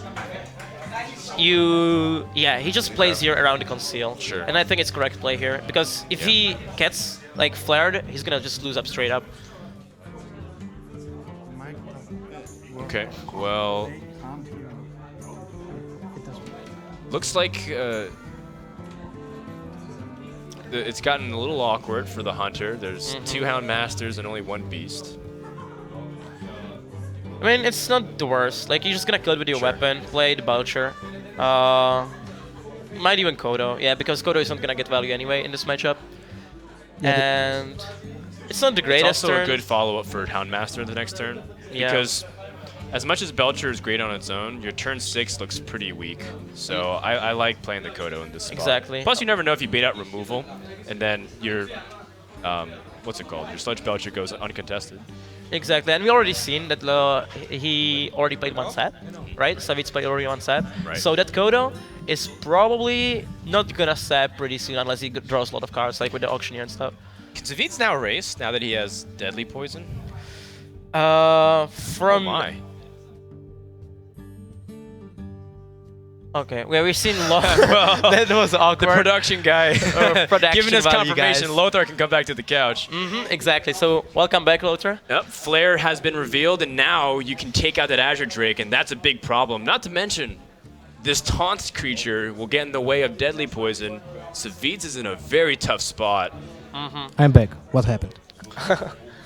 he just plays here around the conceal. Sure. And I think it's correct play here because if he gets like flared, he's gonna just lose up straight up. Okay, well, looks like it's gotten a little awkward for the hunter. There's 2 Hound Masters and only 1 Beast. I mean, it's not the worst. Like, you're just gonna kill it with your Sure. weapon, play the Boucher. Might even Kodo. Yeah, because Kodo is not gonna get value anyway in this matchup. And it's not the It's greatest also turn. a good follow-up for Houndmaster the next turn. Yeah. Because as much as Belcher is great on its own, your turn 6 looks pretty weak. So I like playing the Kodo in this spot. Exactly. Plus, you never know if you bait out removal, and then your, what's it called? Your Sludge Belcher goes uncontested. Exactly, and we already seen that he already played 1 set, right? Savjz played already 1 set. Right. So that Kodo is probably not gonna sap pretty soon unless he draws a lot of cards, like with the Auctioneer and stuff. Can Savjz now race, now that he has Deadly Poison? From Oh my. Okay, well, we've seen that was The awkward. production guy production giving us value, confirmation guys. Lothar can come back to the couch. Exactly. So welcome back, Lothar. Yep, Flare has been revealed, and now you can take out that Azure Drake, and that's a big problem. Not to mention, this taunt creature will get in the way of Deadly Poison. Savjz is in a very tough spot. I'm back. What happened?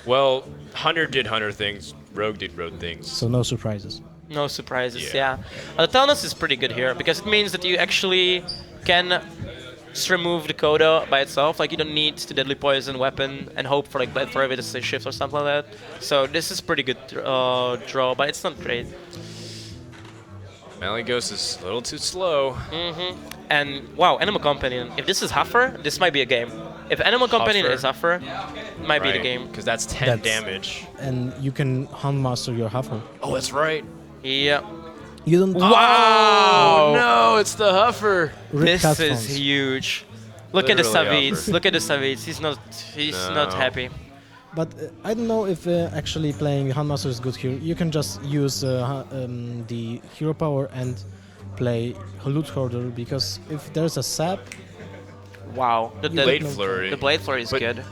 Well, Hunter did Hunter things, Rogue did Rogue things. So no surprises. No surprises, Yeah. yeah. The Talnos is pretty good here because it means that you actually can just remove the Kodo by itself. Like, you don't need the Deadly Poison weapon and hope for like Blade for with a shift or something like that. So this is pretty good draw, but it's not great. Malygos is a little too slow. And wow, Animal Companion. If this is Huffer, this might be a game. If Animal Companion Huffer. is Huffer, it might be the game. Because that's 10 That's- damage. And you can Houndmaster your Huffer. Oh, that's right. Yeah. You don't. Wow! Oh, no, it's the Huffer. Rip This cat is phones. huge. Look at the Literally Savjz. Huffer. Look at the Savjz. He's not No. happy. But I don't know if actually playing Houndmaster is good here. You can just use the hero power and play Loot Hoarder, because if there's a sap, Wow. The, You Blade no- Flurry. the Blade Flurry is But- good.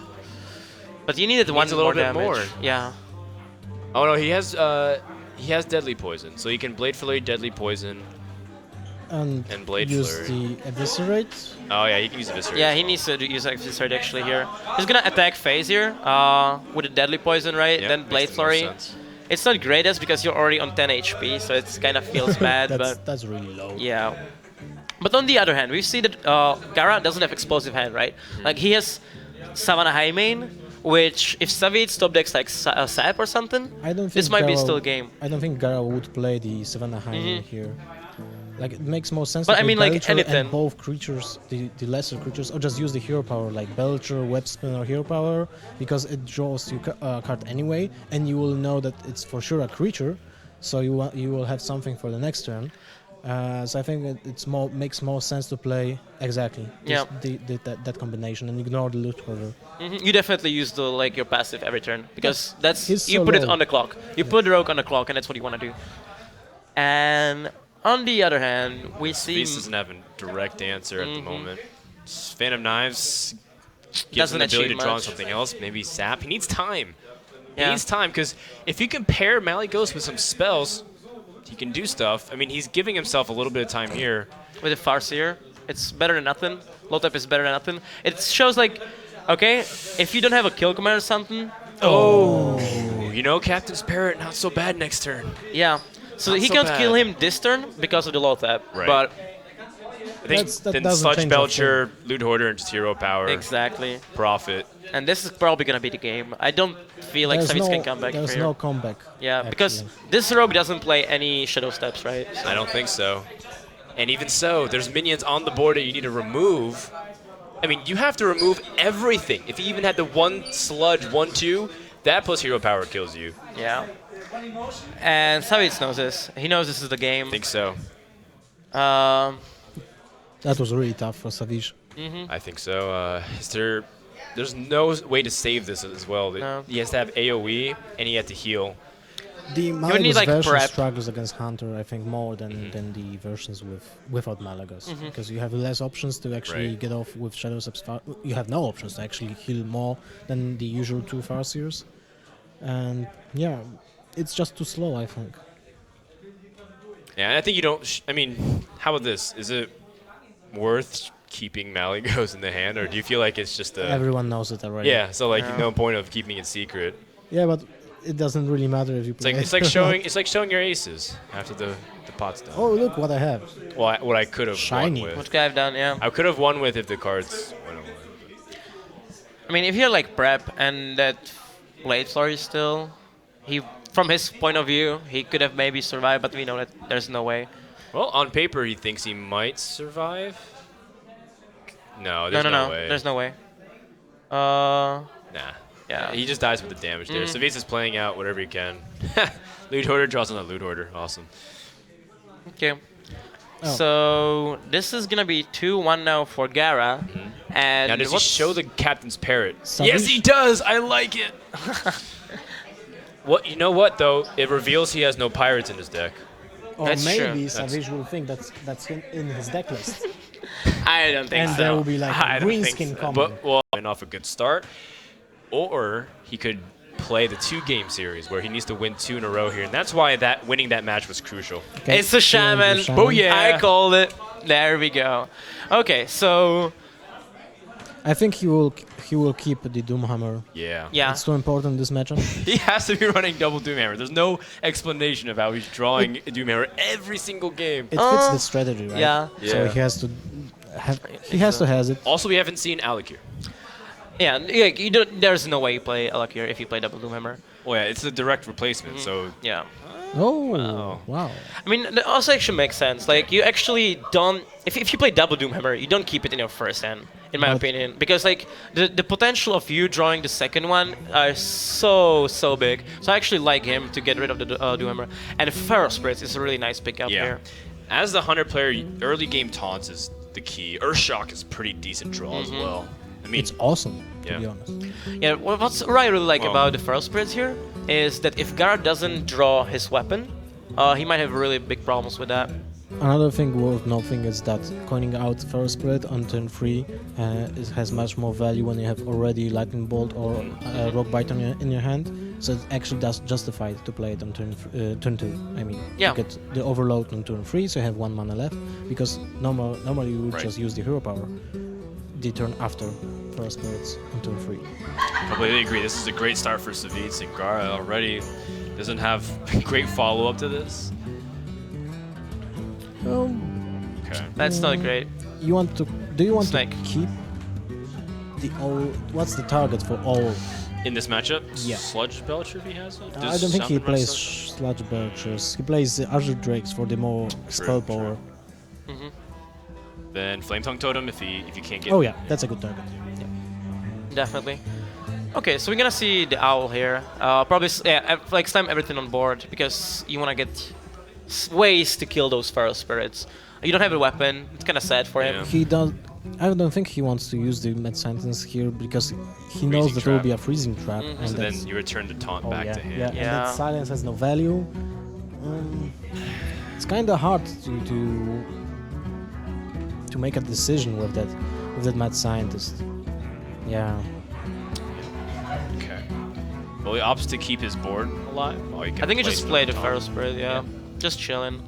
But you needed one Needs a little more bit damage. more. Yeah. Oh no, he has Deadly Poison, so he can Blade Flurry, Deadly Poison. and, And Blade use Flurry. the Eviscerate. Oh yeah, he can use Eviscerate. Yeah, he needs to use Exorcist actually here. He's gonna attack phase here with a Deadly Poison, right? Yep, Then makes Blade the most Flurry. sense. It's not greatest because you're already on 10 HP, so it kind of feels bad, but That's really low. yeah. But on the other hand, we see that Gaara doesn't have explosive hand, right? Like, he has Savannah High main, which if Savjz top decks like Sap or something, I don't think this might be Gaara- still a game. I don't think Gaara would play the Savannah High here. Like, it makes more sense But to I play mean, like, Belcher anything. and both creatures, the lesser creatures, or just use the hero power like Belcher, Web Spin, or hero power, because it draws you card anyway, and you will know that it's for sure a creature, so you will have something for the next turn. So I think it's makes more sense to play exactly Yeah. that combination and ignore the loot order. You definitely use your passive every turn because that's He's you so put it low. on the clock. You put the rogue on the clock, and that's what you want to do. And on the other hand, we see Beast doesn't have a direct answer at the moment. Phantom Knives gives him Doesn't the ability to achieve draw much. something else, maybe Sap. He needs time. He Yeah. needs time, because if you can pair Malygos with some spells, he can do stuff. I mean, he's giving himself a little bit of time here. with the Farseer. It's better than nothing. Lotep is better than nothing. It shows like, okay, if you don't have a kill command or something, Oh, you know, Captain's Parrot, not so bad next turn. yeah. So Not he so can't bad. kill him this turn because of the Lotep. Right. But I think That then doesn't Sludge change that Belcher, Loot Hoarder, and just hero power, exactly. profit. And this is probably gonna be the game. I don't feel like Savjz can come back There's here. no comeback. Yeah, because actually. this rogue doesn't play any shadow steps, right? I don't think so. And even so, there's minions on the board that you need to remove. I mean, you have to remove everything. If you even had the one sludge, 1/2, that plus hero power kills you. Yeah. And Savjz knows this. He knows this is the game. I think so. That was really tough for Savjz. I think so. There's no way to save this as well. No. He has to have AoE and he has to heal. The need, Malagos like, version prep. struggles against Hunter, I think, more than the versions without Malagos, because you have less options to actually Right. get off with Shadow Subs. You have no options to actually heal more than the usual two Farseers, and yeah, it's just too slow, I think. Yeah, and I think you don't. I mean, how about this? Is it worth keeping Malagos in the hand, or do you feel like it's just a? Everyone knows it already. Yeah, so like Yeah. no point of keeping it secret. Yeah, but it doesn't really matter if you It's play. like it's like showing your aces after the pot's done. Oh, look what I have! Well, what I could have Shiny. won with. What could I have done? Yeah. I could have won with if the cards went away. I mean, if you're like prep and that Blade Story still, from his point of view, he could have maybe survived, but we know that there's no way. Well, on paper, he thinks he might survive. No, No, there's no, way. there's no way. Nah. Yeah. He just dies with the damage there. Mm. Savjz is playing out whatever he can. Loot Hoarder draws on a Loot Hoarder. Awesome. Okay. Oh. So this is gonna be 2-1 now for Gaara. And Now, does he what's- show the captain's parrot? Savjz? Yes, he does. I like it. What? You know what though? It reveals he has no pirates in his deck. Or That's true. maybe That's- Savjz will think that's in his deck list, I don't think and so. there will be like I a don't green think skin so. combo. But well, and off a good start, or he could play the 2-game series where he needs to win 2 in a row here, and that's why winning that match was crucial. Okay, It's a shaman. Booyah. I called it. There we go. Okay, so I think he will keep the Doomhammer. Yeah. yeah. It's too important this matchup. He has to be running double Doomhammer. There's no explanation of how he's drawing Doomhammer every single game. It fits the strategy, right? yeah. So Yeah. he has to have. He has to has it. Also, we haven't seen Alec here. Yeah, like, you don't, there's no way you play Alakir if you play Double Doomhammer. Oh yeah, it's a direct replacement. So Yeah. Oh, wow. I mean, that also actually makes sense. Like, you actually don't... If you play Double Doomhammer, you don't keep it in your first hand, in my But- opinion. Because, like, the potential of you drawing the second one are so big. So I actually like him to get rid of the Doomhammer. And Feral Spirits is a really nice pickup yeah. here. As the Hunter player, early game taunts is the key. Earthshock is pretty decent draw as well. I mean, It's awesome, to Yeah. be honest. Yeah, what I really like Well- about the Feral Spirits here is that if Gaara doesn't draw his weapon, he might have really big problems with that. Another thing worth noting is that coining out Feral Spirit on turn 3 has much more value when you have already Lightning Bolt or Rock Bite in your hand. So it actually does justify to play it on turn 2. I mean, Yeah. you get the overload on turn 3, so you have 1 mana left. Because normally you would Right. just use the hero power the turn after Feral Spirits on turn 3. completely agree. This is a great start for Savjz, and Gaara already doesn't have great follow-up to this. Okay. That's not great. You want to? Do you want Snake. to keep the all? What's the target for all? In this matchup, Yeah. Sludge Belcher, if he has it? I Does don't think he Shaman run plays Sludge? Sludge Belchers. He plays the Azure Drakes for the more spell true. power. Then Flame Tongue Totem if you can't get. Oh yeah, that's a good target. Definitely. Okay, so we're gonna see the owl here. Probably like slam everything on board because you wanna get ways to kill those feral spirits. You don't have a weapon. It's kind of sad for him. Yeah. He does. I don't think he wants to use the Mad Sentence here because he knows that there will trap. be a freezing trap, and So that's, then you return the taunt oh, back yeah, to him. yeah, and Yeah. that silence has no value. It's kind of hard to make a decision with that Mad Scientist. Yeah. Okay. Well, he opts to keep his board alive. Oh, he I think he plays just played the taunt. feral spirit. Yeah, just chilling.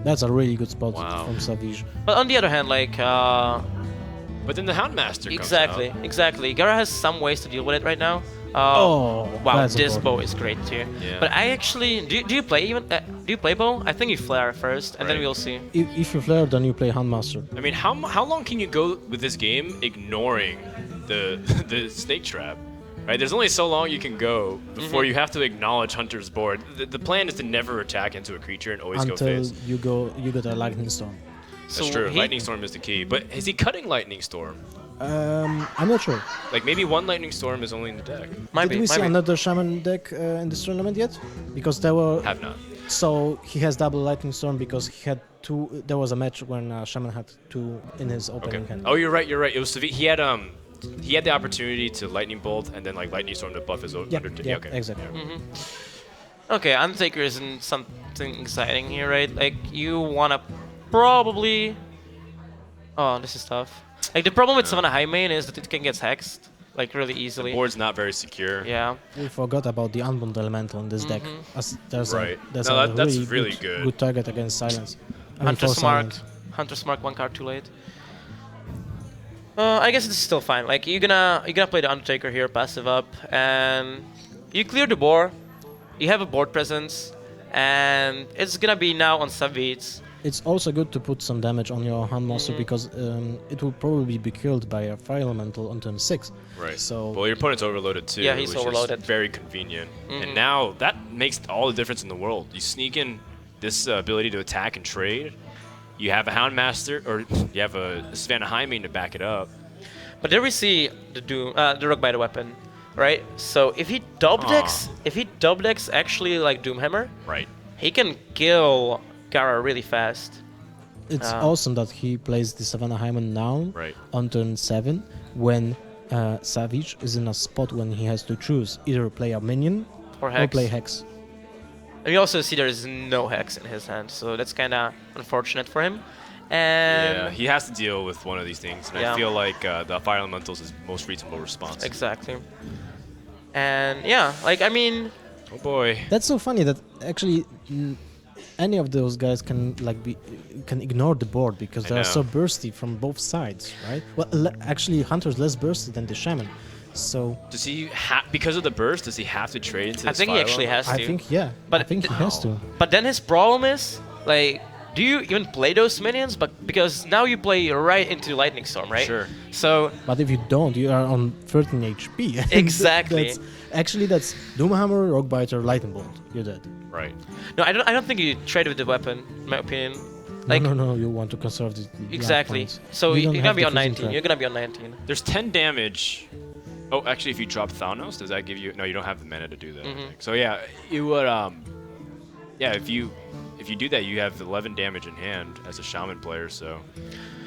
That's a really good spot Wow. from Savjz. But on the other hand, like But then the Houndmaster comes exactly, out. exactly. Gaara has some ways to deal with it right now. Oh, Wow, that's this important. bow is great too. Yeah. But I actually do you play even do you play bow? I think you flare first, and then Right. we'll see. If you flare, then you play Handmaster. I mean, how long can you go with this game ignoring the the snake trap? Right? There's only so long you can go before you have to acknowledge Hunter's board. The plan is to never attack into a creature and always go Until face. you get a Lightning Storm. That's So true. he- Lightning Storm is the key. But is he cutting Lightning Storm? I'm not sure. Like maybe one Lightning Storm is only in the deck. Might Did be, we see might be. another Shaman deck in this tournament yet? Because there were. Have not. So he has double Lightning Storm because he had two. There was a match when Shaman had two in his Okay. opening hand. Oh, you're right. You're right. It was he had the opportunity to Lightning Bolt and then like Lightning Storm to buff his yeah, under. yeah, Okay. exactly. Okay, Undertaker isn't something exciting here, right? Like, you wanna probably... Oh, this is tough. Like, the problem with Savannah High main is that it can get hexed, like, really The easily. board's not very secure. Yeah. We forgot about the unbound elemental in this deck. As there's Right. there's No, a that's really, really good. good target against silence. I mean, Hunter's for Mark. silence. Hunter's Mark 1 card too late. I guess it's still fine. Like, you're gonna play the Undertaker here, passive up, and you clear the board. You have a board presence, and it's gonna be now on Savjz. It's also good to put some damage on your hand monster because it will probably be killed by a fire elemental on turn 6. Right. So Well, your opponent's overloaded too. Yeah, he's which overloaded. Is very convenient. And now that makes all the difference in the world. You sneak in this ability to attack and trade. You have a Houndmaster, or you have a Savannah High main to back it up. But there we see the Rogue by the weapon, right? So if he double decks actually like Doomhammer, Right. he can kill Gaara really fast. it's awesome that he plays the Savannah Hyman now Right. on turn 7 when Savjz is in a spot when he has to choose either play a minion Or or Hex. play Hex. And you also see there's no Hex in his hand, so that's kind of unfortunate for him. And Yeah, he has to deal with one of these things, and Yeah. I feel like the Fire Elemental is his most reasonable response. exactly. And yeah, like I mean, Oh boy. That's so funny that actually any of those guys can can ignore the board because I they are so know. bursty from both sides, right? Well, actually, Hunter's less bursty than the Shaman, so Does he because of the burst? Does he have to trade into? I this think he Fire actually Elemental? has to. I think I But think he has to. But then his problem is like, do you even play those minions? But because now you play right into Lightning Storm, right? Sure. So But if you don't, you are on 13 HP. Exactly. That's Doomhammer, Rockbiter, Lightning Bolt. You're dead. Right. no, I don't think you trade with the weapon, in my opinion. Like No, you want to conserve the life exactly. points. So You you're don't gonna have be the on freezing 19. trap. You're gonna be on 19. There's 10 damage. Oh, actually, if you drop Thanos, does that give you? No, you don't have the mana to do that. I think. So yeah, you would. Yeah, if you do that, you have 11 damage in hand as a Shaman player. So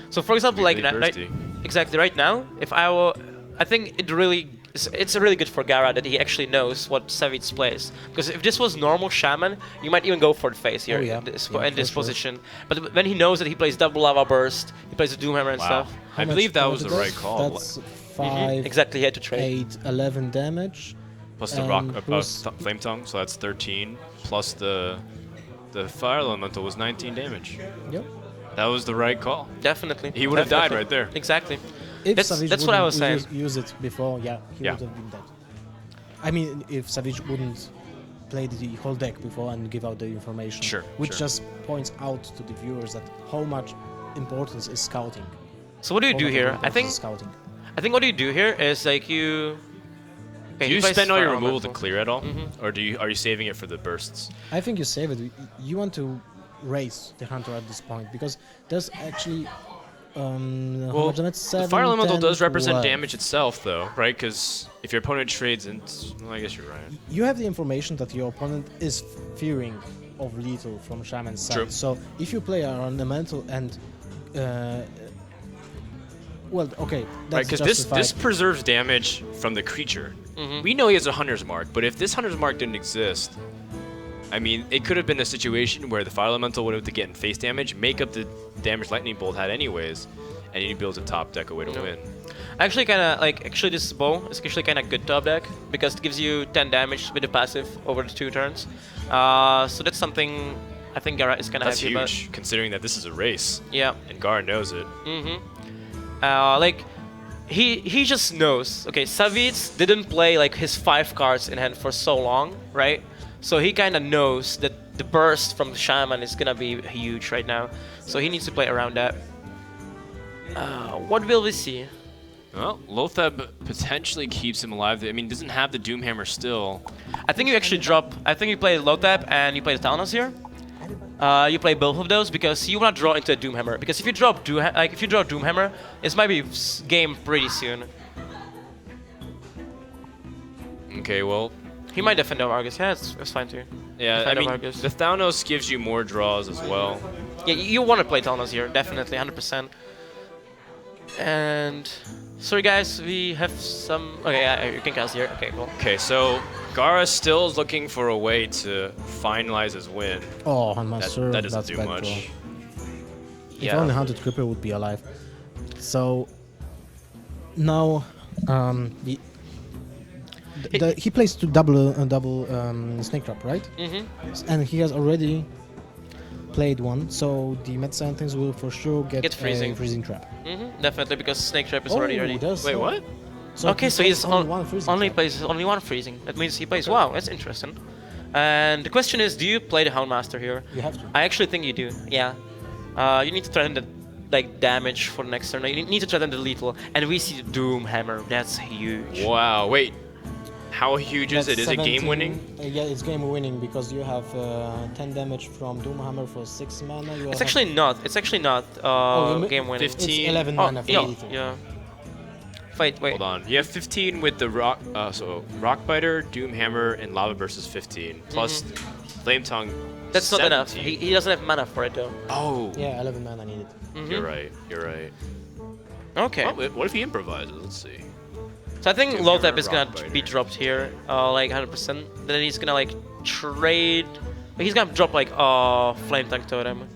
So for example, like really right, bursty. exactly right now, if I think it's really good for Gaara that he actually knows what Savjz plays. Because if this was normal Shaman, you might even go for the face here Oh, yeah. in this, Yeah, in this for sure. position. But when he knows that he plays double lava burst, he plays the Doomhammer and Wow. stuff. I How believe much that damage was the it right does? call. That's 5, Exactly, he had to trade. 8, 11 damage. Plus the rock, plus- flame tongue, so that's 13. Plus the fire elemental was 19 damage. Yep. That was the right call. Definitely. He would have died Definitely. right there. Exactly. If That's- Savjz that's what I was wouldn't saying. Use it before, yeah, he Yeah. would have been dead. I mean, if Savjz wouldn't play the whole deck before and give out the information, Sure, which sure. just points out to the viewers that how much importance is scouting. So what do you How do much here? importance is scouting. I think what you do here is like you. Okay, Do you he plays spend all your Fire removal to Elemental. clear it all, or are you saving it for the bursts? I think you save it. You want to raise the hunter at this point because there's actually how much damage? the 7, fire elemental 10, does represent 12. damage itself, though, right? Because if your opponent trades, well, I guess you're right. You have the information that your opponent is fearing of lethal from Shaman's side. True. So if you play an ornamental and well, okay, Right, that's because justified. this preserves damage from the creature. We know he has a hunter's mark, but if this hunter's mark didn't exist, I mean, it could have been a situation where the fire elemental would have to get in face damage, make up the damage lightning bolt had anyways, and you'd be able to top deck a way to win. Actually, actually this bow is actually kind of good top deck because it gives you 10 damage with the passive over the 2 turns. So that's something I think Gaara is kind of That's happy about. huge, considering that this is a race, Yeah. and Gaara knows it. Like he just knows. Okay, Savjz didn't play like his 5 cards in hand for so long, right? So he kind of knows that the burst from the Shaman is gonna be huge right now. So he needs to play around that. What will we see? Well, Lotheb potentially keeps him alive. I mean, doesn't have the Doomhammer still. I think you actually drop. I think you play Lothab and you play the Talnos here. You play both of those because you want to draw into a Doomhammer. Because if you drop Doomhammer, it might be game pretty soon. Okay, well, He might defend over Argus. Yeah, it's fine too. yeah, I Defend mean, over Argus. the Thanos gives you more draws as well. Yeah, you want to play Talnos here, definitely, 100%. And sorry guys, we have some. Okay, yeah, you can cast here. Okay, cool. Okay, so Gaara still is looking for a way to finalize his win. Oh, Handmaster, That doesn't that's do bad much. draw. If Yeah. only Haunted Creeper would be alive. So now he plays to double Snake Trap, right? Mm-hmm. And he has already played one, so the Mad Scientist will for sure get, Get freezing. a freezing trap. Mm-hmm. Definitely because Snake Trap is already ready. that's Wait, what? So Okay, he so plays he's only one freezing only trap. plays only one freezing. That means he plays. Wow, that's interesting. And the question is, do you play the Houndmaster here? You have to. I actually think you do. Yeah. You need to threaten the damage for the next turn. You need to threaten the lethal, and we see the Doom Hammer. That's huge. Wow, wait. How huge is That's it? Is it 17 game winning? Yeah, it's game winning because you have 10 damage from Doomhammer for 6 mana. You It's have actually not. It's actually not you game winning. 15. it's 11 Oh, mana for yeah, lethal. yeah. Wait. Hold on. You have 15 with the rock. So Rockbiter, Doomhammer, and Lava Burst is 15 plus Flame Tongue. That's not enough. 17. He doesn't have mana for it though. Oh, Yeah, 11 mana needed. Mhm. you're right. You're right. Okay. Well, what if he improvises? Let's see. So I think Doom low tap Hammer, is gonna Rockbiter. be dropped here, like 100%. Then he's gonna like trade. He's gonna drop like Flame Tank Totem.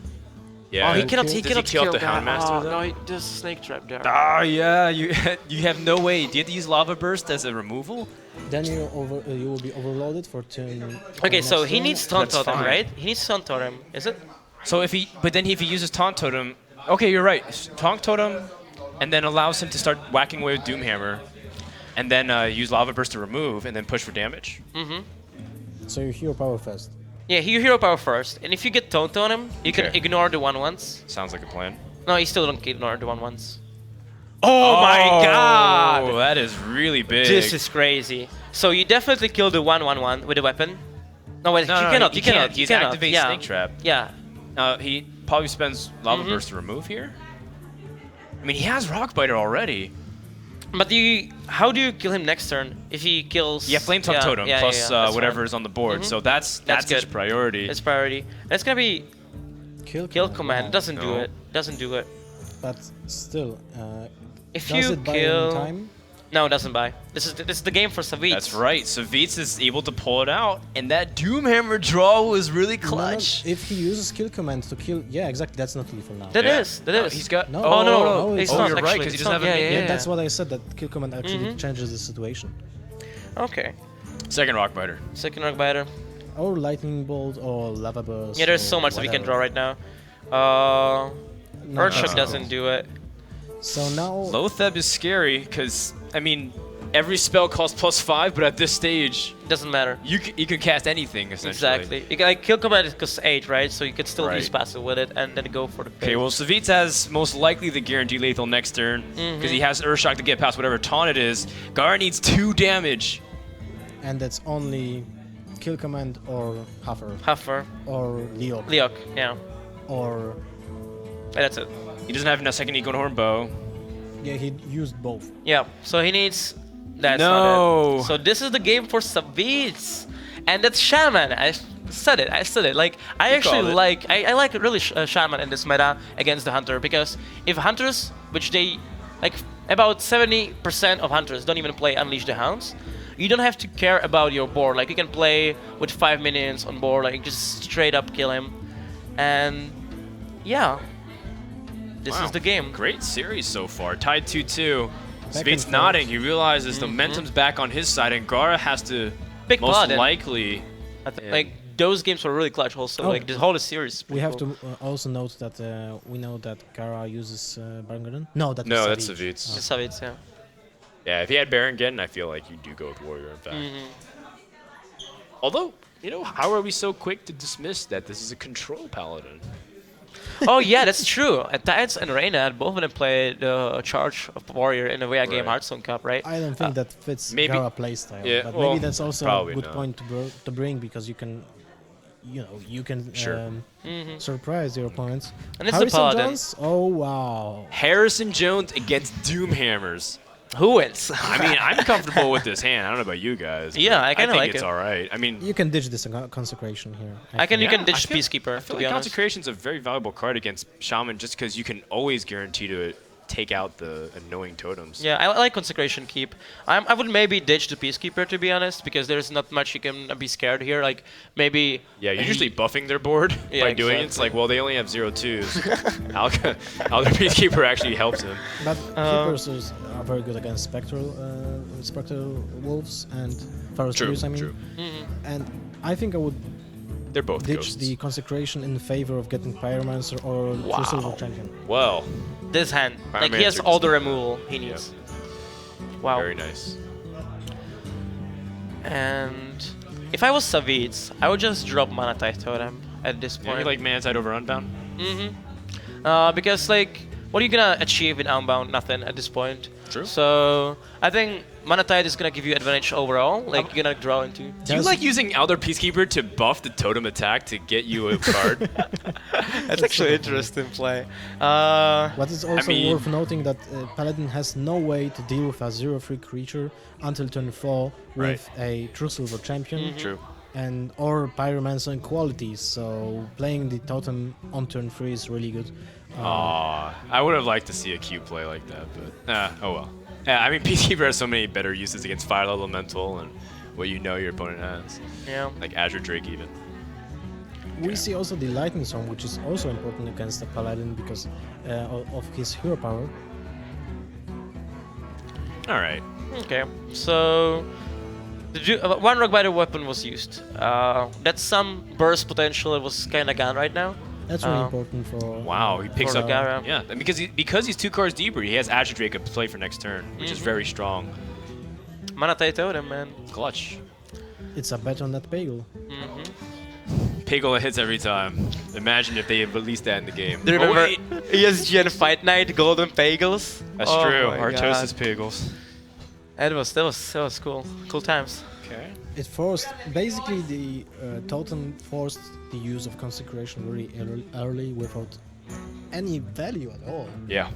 Yeah. Oh, he cannot. Does He cannot kill the that. Houndmaster Oh, though? no, he does Snake Trap there. Ah, yeah. You you have no way. Do you have to use Lava Burst as a removal? Then you will be overloaded for turn. Okay, so next he turn. needs Taunt That's Totem, fine. right? He needs Taunt Totem, is it? So if he uses Taunt Totem, okay, you're right. Taunt Totem, and then allows him to start whacking away with Doomhammer, and then use Lava Burst to remove, and then push for damage. Mm-hmm. So you hero power fast. Yeah, you hero power first, and if you get Taunt on him, you can Okay. ignore the 1/1s. Sounds like a plan. No, you still don't ignore the 1/1s. Oh my God! that is really big. This is crazy. So you definitely kill the 1/1 with a weapon. No, wait, no, you no, cannot. he You cannot. can't. You He's cannot. activate Yeah. Snake Trap. Yeah. He probably spends Lava Mhm. Burst to remove here. I mean, he has Rockbiter already. But how do you kill him next turn if he kills? Yeah, Flame Tongue Totem yeah, plus yeah, that's whatever fine. is on the board. Mhm. So that's his good. priority. That's priority. That's gonna be kill command. yeah. Doesn't do No. it. Doesn't do it. But still, If does you it buy kill, any time? no, it doesn't buy. This is the game for Savjz. That's right. Savjz is able to pull it out, and that Doomhammer draw was really No, no, clutch. if he uses kill command to kill, yeah, exactly. That's not lethal now. That Yeah. is. That No, is. he's got. No. Oh no, no, it's oh, not you're right, actually. 'cause he It's doesn't not- have a yeah, minion. yeah, That's what I said. That kill command actually Mhm. changes the situation. Okay. Second Rockbiter. Second Rockbiter. Or lightning bolt or lava burst. Yeah, there's or so much that we can draw whatever. right now. No, Earthshock no. doesn't do it. So now Lotheb is scary because I mean, every spell costs +5, but at this stage, Doesn't matter. you can cast anything essentially. Exactly. You can, like, kill command costs 8, right? So you could still use Right. passive with it and then go for the Okay, well, Savjz has most likely the guaranteed lethal next turn because he has Earthshock to get past whatever taunt it is. Gaara needs 2 damage. and that's only kill command or Huffer Huffer, or Leo Leok, yeah. or Yeah, that's it. He doesn't have a second Eaglehorn bow. yeah, he used both. Yeah, so he needs. That's No. not it. So this is the game for Savjz, and that's Shaman. I said it. Like I actually called it. like. I like really Shaman in this meta against the Hunter because if Hunters, which they like about 70% of Hunters don't even play Unleash the Hounds, you don't have to care about your board. Like you can play with 5 minions on board, like just straight up kill him, and yeah, this Wow. is the game. Great series so far. Tied 2-2. Back Savjz and nodding. forth. He realizes the momentum's back on his side, and Gaara has to Big most blood and- likely. Yeah. Like those games were really clutch. Also, Oh. like the whole series. is We pretty have cool. to also note that we know that Gaara uses Baron. No, No, that's Savjz. Just Savjz, yeah. Yeah, if he had Baron Geddon, I feel like you do go with Warrior, in fact. Although, how are we so quick to dismiss that this is a control paladin? Oh yeah, that's true. Tides and Reyna, both of them played Charge of Warrior in the VIA game Right. Hearthstone Cup, right? I don't think that fits maybe- Gaara playstyle, yeah, but well, maybe that's also a probably good not. point to bring because you can, you can Sure. surprise your opponents. And it's the Harrison Paladin. Jones? Oh wow! Harrison Jones against Doomhammers. Who wins? I mean, I'm comfortable with this hand. I don't know about you guys. but Yeah, I kinda think like it's it. all right. I mean, You can ditch this consecration here. You can Yeah, ditch I feel- Peacekeeper, I to feel be like honest. Consecration's a very valuable card against Shaman just because you can always guarantee to take out the annoying totems. Yeah, I like Consecration Keep. I would maybe ditch the Peacekeeper, to be honest, because there's not much you can be scared here. Like, maybe... Yeah, you're usually buffing their board Yeah, by doing it. It's exactly. like, well, they only have 0-2s. How the Peacekeeper actually helps him. But keepers are very good against spectral wolves and foresters. I mean, true. and I think I would They're both ditch ghosts. the consecration in favor of getting Pyromancer or True Silver Champion. Well, This hand. Like, he has Pyromancer all the just- removal he needs. Wow. very nice. And if I was Savjz, I would just drop Mana Tithe Totem at this Yeah, point. you like Mana Tide over Unbound? Because, like, what are you gonna achieve in Unbound? Nothing at this point. True. So, I think Mana Tithe is gonna give you advantage overall. Like, you're gonna draw into. Do you like using Elder Peacekeeper to buff the totem attack to get you a card? That's actually interesting play. But it's also mean- worth noting that Paladin has no way to deal with a 0/3 creature until turn 4 with a True Silver Champion True. and or Pyromancer in qualities. So playing the totem on turn 3 is really good. Aw, I would have liked to see a Q play like that, but oh well. Yeah, I mean, Peacekeeper has so many better uses against Fire Elemental and what you know your opponent has, Yeah. like Azure Drake even. We see also the Lightning Storm, which is also important against the Paladin because of his hero power. All right. Okay. So, one Rogue Biter weapon was used. That's some burst potential. It was kind of gone right now. That's really important for. Wow, he picks For up. Gaara. Yeah, and because he's 2 cards deeper, he has Azure Drake to play for next turn, which is very strong. Mana Tithe Totem, man. Clutch. It's a bet on that bagel. Piggle hits every time. Imagine if they had released that in the game. Do you Oh, remember wait. ESGN Fight Night Golden Pagels? That's Oh true. my Artosis God. Piggles. That was cool. Cool times. Okay. It forced basically the totem forced the use of consecration very early without any value at all. Yeah.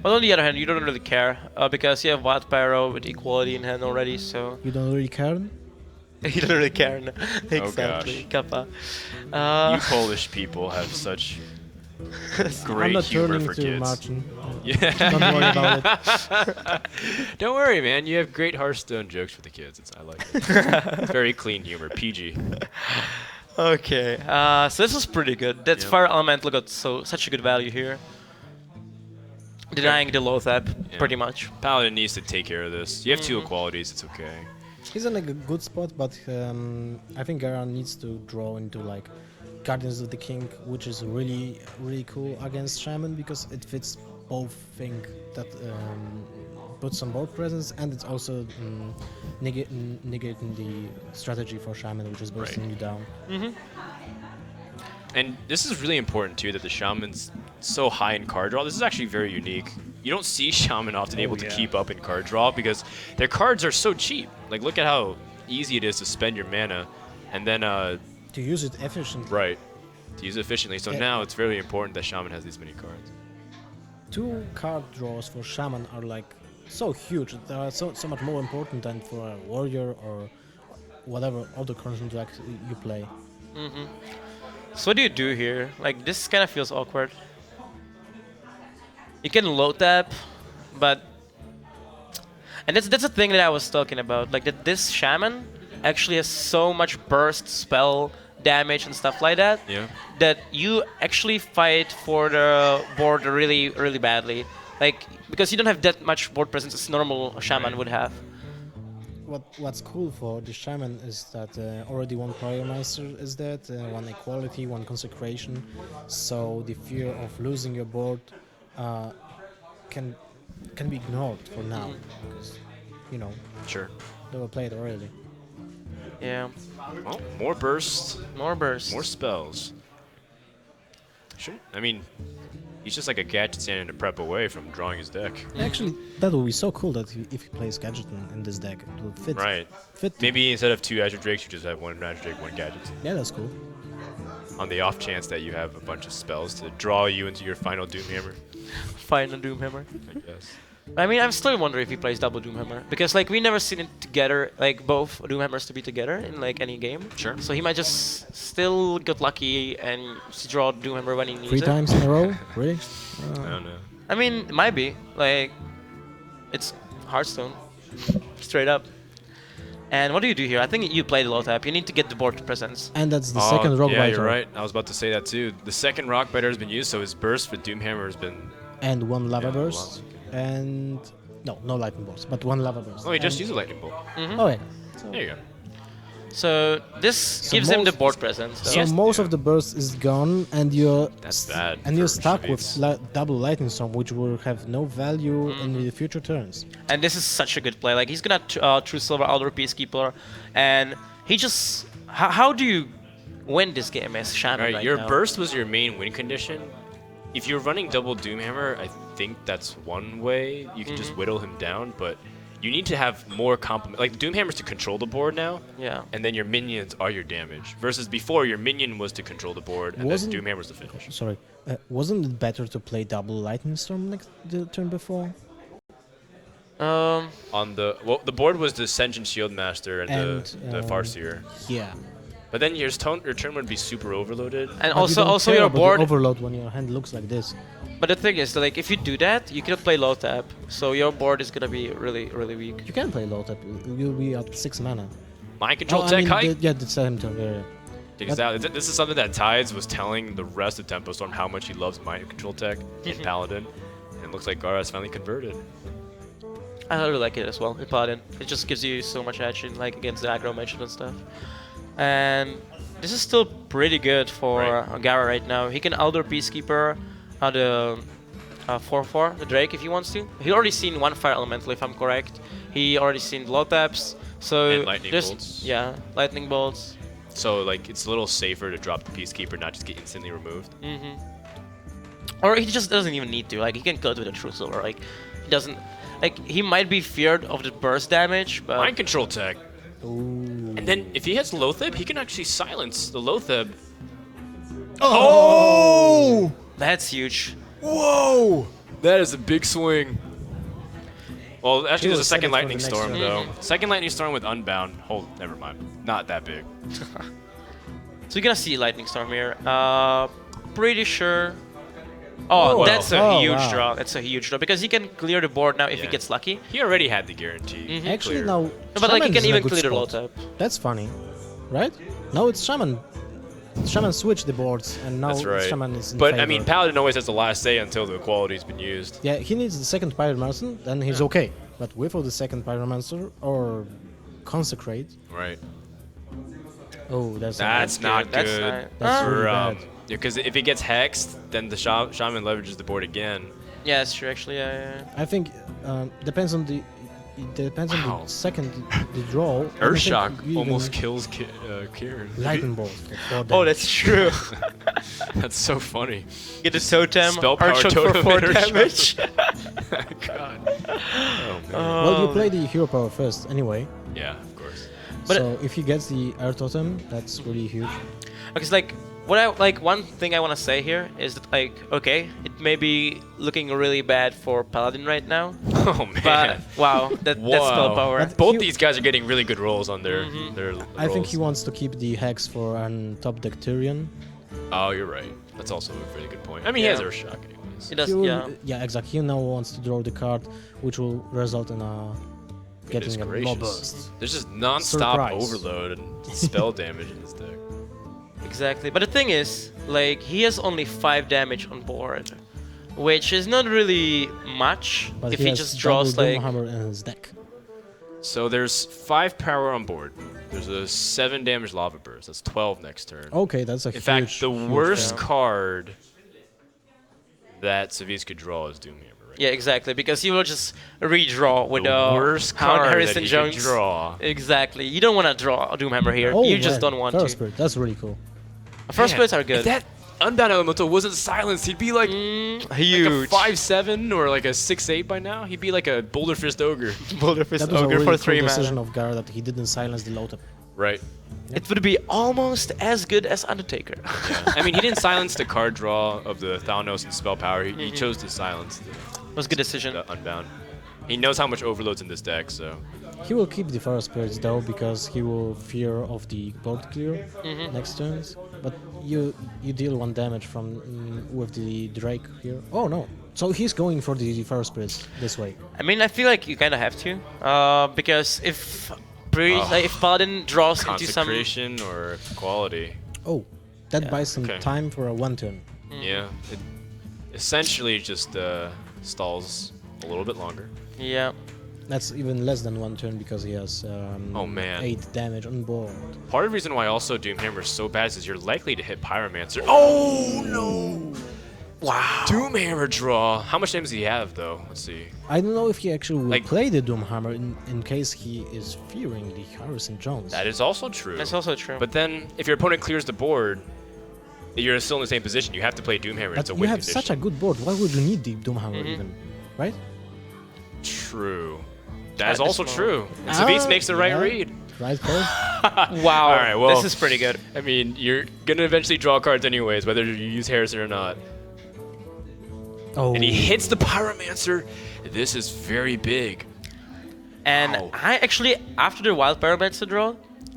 But on the other hand, you don't really care because you have Wild Pyro with equality in hand already, so You don't really care. you don't really care. No. Oh, Exactly, Kappa. You Polish people have such I'm great not humor turning for to kids. Martin. Yeah. Don't worry about it. Don't worry, man. You have great Hearthstone jokes for the kids. I like it. It's very clean humor. PG. Okay, so this was pretty good. That Yeah. Fire Elemental got such a good value here. Denying the low tap, Yeah. pretty much. Paladin needs to take care of this. You have 2 equalities. It's okay. He's in like a good spot, but I think Gaara needs to draw into like Guardians of the King, which is really cool against Shaman because it fits both thing that puts some board presence and it's also negating the strategy for Shaman, which is bursting you down. And this is really important too that the Shaman's so high in card draw. This is actually very unique. You don't see Shaman often able to keep up in card draw because their cards are so cheap. Like look at how easy it is to spend your mana and then To use it efficiently. right, to use it efficiently. So Yeah. now it's very important that Shaman has these many cards. 2 card draws for Shaman are like so huge. They are so much more important than for a warrior or whatever other construct you play. So what do you do here? Like, this kind of feels awkward. You can low tap, but... And that's the thing that I was talking about. Like, that this Shaman actually has so much burst, spell, damage, and stuff like that, Yeah. that you actually fight for the board really, really badly. Like, because you don't have that much board presence as normal Shaman would have. What's cool for the Shaman is that already one Pyromancer is dead, 1 equality, 1 consecration, so the fear of losing your board can be ignored for now, because you know Sure. they were played already. Yeah. Well, more burst, More burst. more spells. I mean, he's just like a gadget standing a prep away from drawing his deck. Actually, that would be so cool that if he plays gadget in this deck, it would fit. Right. Fit. Maybe instead of 2 Azure Drakes, you just have 1 Azure Drake, 1 gadget. Yeah, that's cool. On the off chance that you have a bunch of spells to draw you into your final Doomhammer, Final Doomhammer. I guess. I mean, I'm still wondering if he plays double Doomhammer because like we never seen it together, like both Doomhammers to be together in like any game. Sure. So he might just still get lucky and draw Doomhammer when he needs 3 it. times in a row? Really? I don't know. I mean, it might be. Like, it's Hearthstone. Straight up. And what do you do here? I think you play the low tap. You need to get the board presence. And that's the second rock Yeah, biter. you're right. I was about to say that too. The second rock biter has been used, so his burst for Doomhammer has been. And one lava Yeah, burst. And no lightning bolts, but one lava burst. Oh, he just And- used a lightning bolt. Oh yeah. So, There you go. So this gives him the board presence. so Though. Yes, most yeah. of the burst is gone, and you're That's bad and you're for stuck Savjz. with double lightning storm, which will have no value in the future turns. And this is such a good play. Like, he's gonna True Silver Outdoor Peacekeeper, and he just. How do you win this game as Shaman right Your now? burst was your main win condition. If you're running double Doomhammer, I think that's one way. You can just whittle him down, but you need to have more complement. Like, Doomhammer's to control the board now, Yeah. and then your minions are your damage. Versus before, your minion was to control the board, and Wasn't- then Doomhammer was the finish. Sorry, wasn't it better to play double lightning storm like the turn before? On the board was the Sentient Shield Master and, the Farseer. Yeah. But then your turn would be super overloaded. And But you don't also care your about the board. overload when your hand looks like this. But the thing is, like, if you do that, you cannot play low tap, so your board is gonna be really, really weak. You can play low tap. You'll be at 6 mana. Mind control I tech mean, height. yeah, the same turn. Yeah. Because this is something that Tides was telling the rest of Tempo Storm how much he loves mind control tech in Paladin. And it looks like Gaara's finally converted. I really like it as well in Paladin. It just gives you so much action, like against the aggro mention and stuff. And this is still pretty good for Right. Gaara right now. He can Elder Peacekeeper the 4/4, the Drake, if he wants to. He already seen one Fire Elemental, if I'm correct. He already seen low taps. So And lightning there's- bolts. Yeah, lightning bolts. So like it's a little safer to drop the Peacekeeper, not just get instantly removed. Or he just doesn't even need to. Like, he can kill it with a True Silver. Like, he doesn't. Like, he might be feared of the burst damage, but Mind control tech. And then if he has Lotheb, he can actually silence the Lotheb. Oh! that's huge. Whoa! That is a big swing. Well, actually, He there's a will set second it for the lightning next storm turn. though. Second lightning storm with Unbound. Oh, never mind. Not that big. So you're gonna see Lightning Storm here. Pretty sure. Oh, Oh, that's a wow. huge Oh, wow. draw. That's a huge draw because he can clear the board now if he Yeah. gets lucky. He already had the guarantee. Actually, Clear. now. But like, he Shaman can is in a even good clear the low spot. tap. That's funny, right? Now it's Shaman. Shaman switched the boards, and now That's right. Shaman is in But favor. I mean, Paladin always has the last say until the quality's been used. Yeah, he needs the second Pyromancer, then he's okay. But without the second Pyromancer or Consecrate, Right. oh, that's That's not That's good. not- That's Ah. really For, bad. because if he gets hexed, then the shaman leverages the board again. Yeah, that's true. Actually, yeah. I think depends on the. It depends on Wow. the second the draw. I don't think Earthshock you almost even- kills Kieran. Lightning bolt. for Oh, damage. that's true. That's so funny. Get a totem. Spell power Archon for totem 4 and Earthshock. damage. God. Oh man. Well, you play the hero power first anyway. Yeah, of course. But so if he gets the air totem, that's really huge. Because like what I like one thing I want to say here is that like okay, it may be looking really bad for Paladin right now, Oh man. but wow, that's spell power. But Both he- these guys are getting really good rolls on their I think he rolls. wants to keep the hex for an top deck Tyrion. Oh, you're right. That's also a really good point. I mean, Yeah. he has Earthshock anyways. He does, He will- yeah. exactly. He now wants to draw the card, which will result in Goodness getting a gracious. mob burst. There's just non-stop Surprise. overload and spell damage in this deck. Exactly. But the thing is, like, he has only 5 damage on board, which is not really much But if he has just draws double like. Doomhammer in his deck. So there's 5 power on board. There's a 7 damage lava burst. That's 12 next turn. Okay, that's a In huge. fact, the huge worst round. card that Savjz could draw is Doomhammer. Right? Yeah, exactly. Because he will just redraw with The worst Hound card Harrison that he Jones. could draw. Exactly. You don't want to draw a Doomhammer here. Oh, you just man, don't want Feral to. Spirit, that's really cool. First Man, spirits are If good. that Unbound Elemental wasn't silenced, he'd be like, Huge. like a 5/7 or like a 6/8 by now. He'd be like a Boulder Fist Ogre. Boulder Fist That was a Ogre really for cool 3 decision mana. of Gaara that he didn't silence the low tap. Right. It would be almost as good as Undertaker. Yeah. I mean, he didn't silence the card draw of the Thalnos and Spell Power. He chose to silence It was a good decision. the Unbound. He knows how much overload's in this deck, so. He will keep the Feral Spirits though because he will fear of the board clear next turns. But you deal 1 damage from with the Drake here. Oh no, So he's going for the first spirits this way. I mean, I feel like you kind of have to, because if if Paladin draws into some, Consecration or quality. Oh, that Yeah. buys some Okay. time for a 1 turn. Yeah. It essentially just stalls a little bit longer. yeah, That's even less than 1 turn because he has Oh, man. 8 damage on board. Part of the reason why also Doomhammer is so bad is you're likely to hit Pyromancer. Oh no! Wow. Doomhammer draw. How much damage does he have though? Let's see. I don't know if he actually will Like- play the Doomhammer in case he is fearing the Harrison Jones. That is also true. that's also true. But then if your opponent clears the board, you're still in the same position. You have to play Doomhammer. But It's a you win have condition. such a good board. Why would you need the Doomhammer even? Right? True. That is That is also smart. true. And Savjz makes the right yeah. read. Right call? Wow, All right, well, this is pretty good. I mean, you're gonna eventually draw cards anyways, whether you use Harrison or not. Oh. And he hits the Pyromancer. This is very big. And Wow. I actually, after the Wild Pyromancer draw,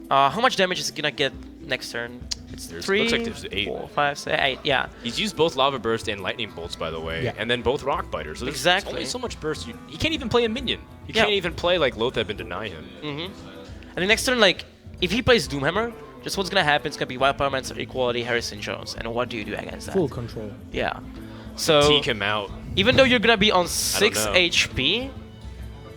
how much damage is he gonna get next turn? It's There's- 3, looks like there's 8. 4, 5, 6, 8, yeah. He's used both Lava Burst and Lightning Bolts, by the way, Yeah. and then both Rock Biters. So there's Exactly. only so much burst. He can't even play a minion. He Yeah. can't even play like Lotheb and deny him. And the next turn, like, if he plays Doomhammer, just what's gonna happen is gonna be Wild Pyromancer equality Harrison Jones. And what do you do against that? Full control. Yeah. So, Take him out. even though you're gonna be on 6 know. HP,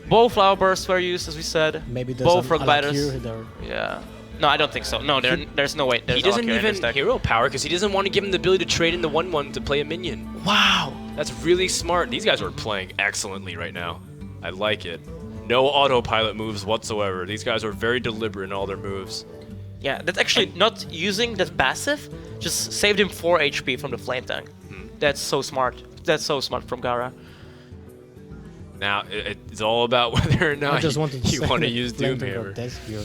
both Flower Bursts were used, as we said. Maybe there's both an Rock Biters. Alakir there. Yeah. No, I don't think so. No, there's no way. There's He doesn't Alakir in even this deck. hero power because he doesn't want to give him the ability to trade in the 1/1 to play a minion. Wow. That's really smart. These guys are playing excellently right now. I like it. No autopilot moves whatsoever. These guys are very deliberate in all their moves. Yeah, that's actually not using that passive. Just saved him 4 HP from the Flame Tank. That's so smart. That's so smart from Gaara. Now, it's all about whether or I not just wanted to you say want to that use Flame Tank got Doomhammer. death here,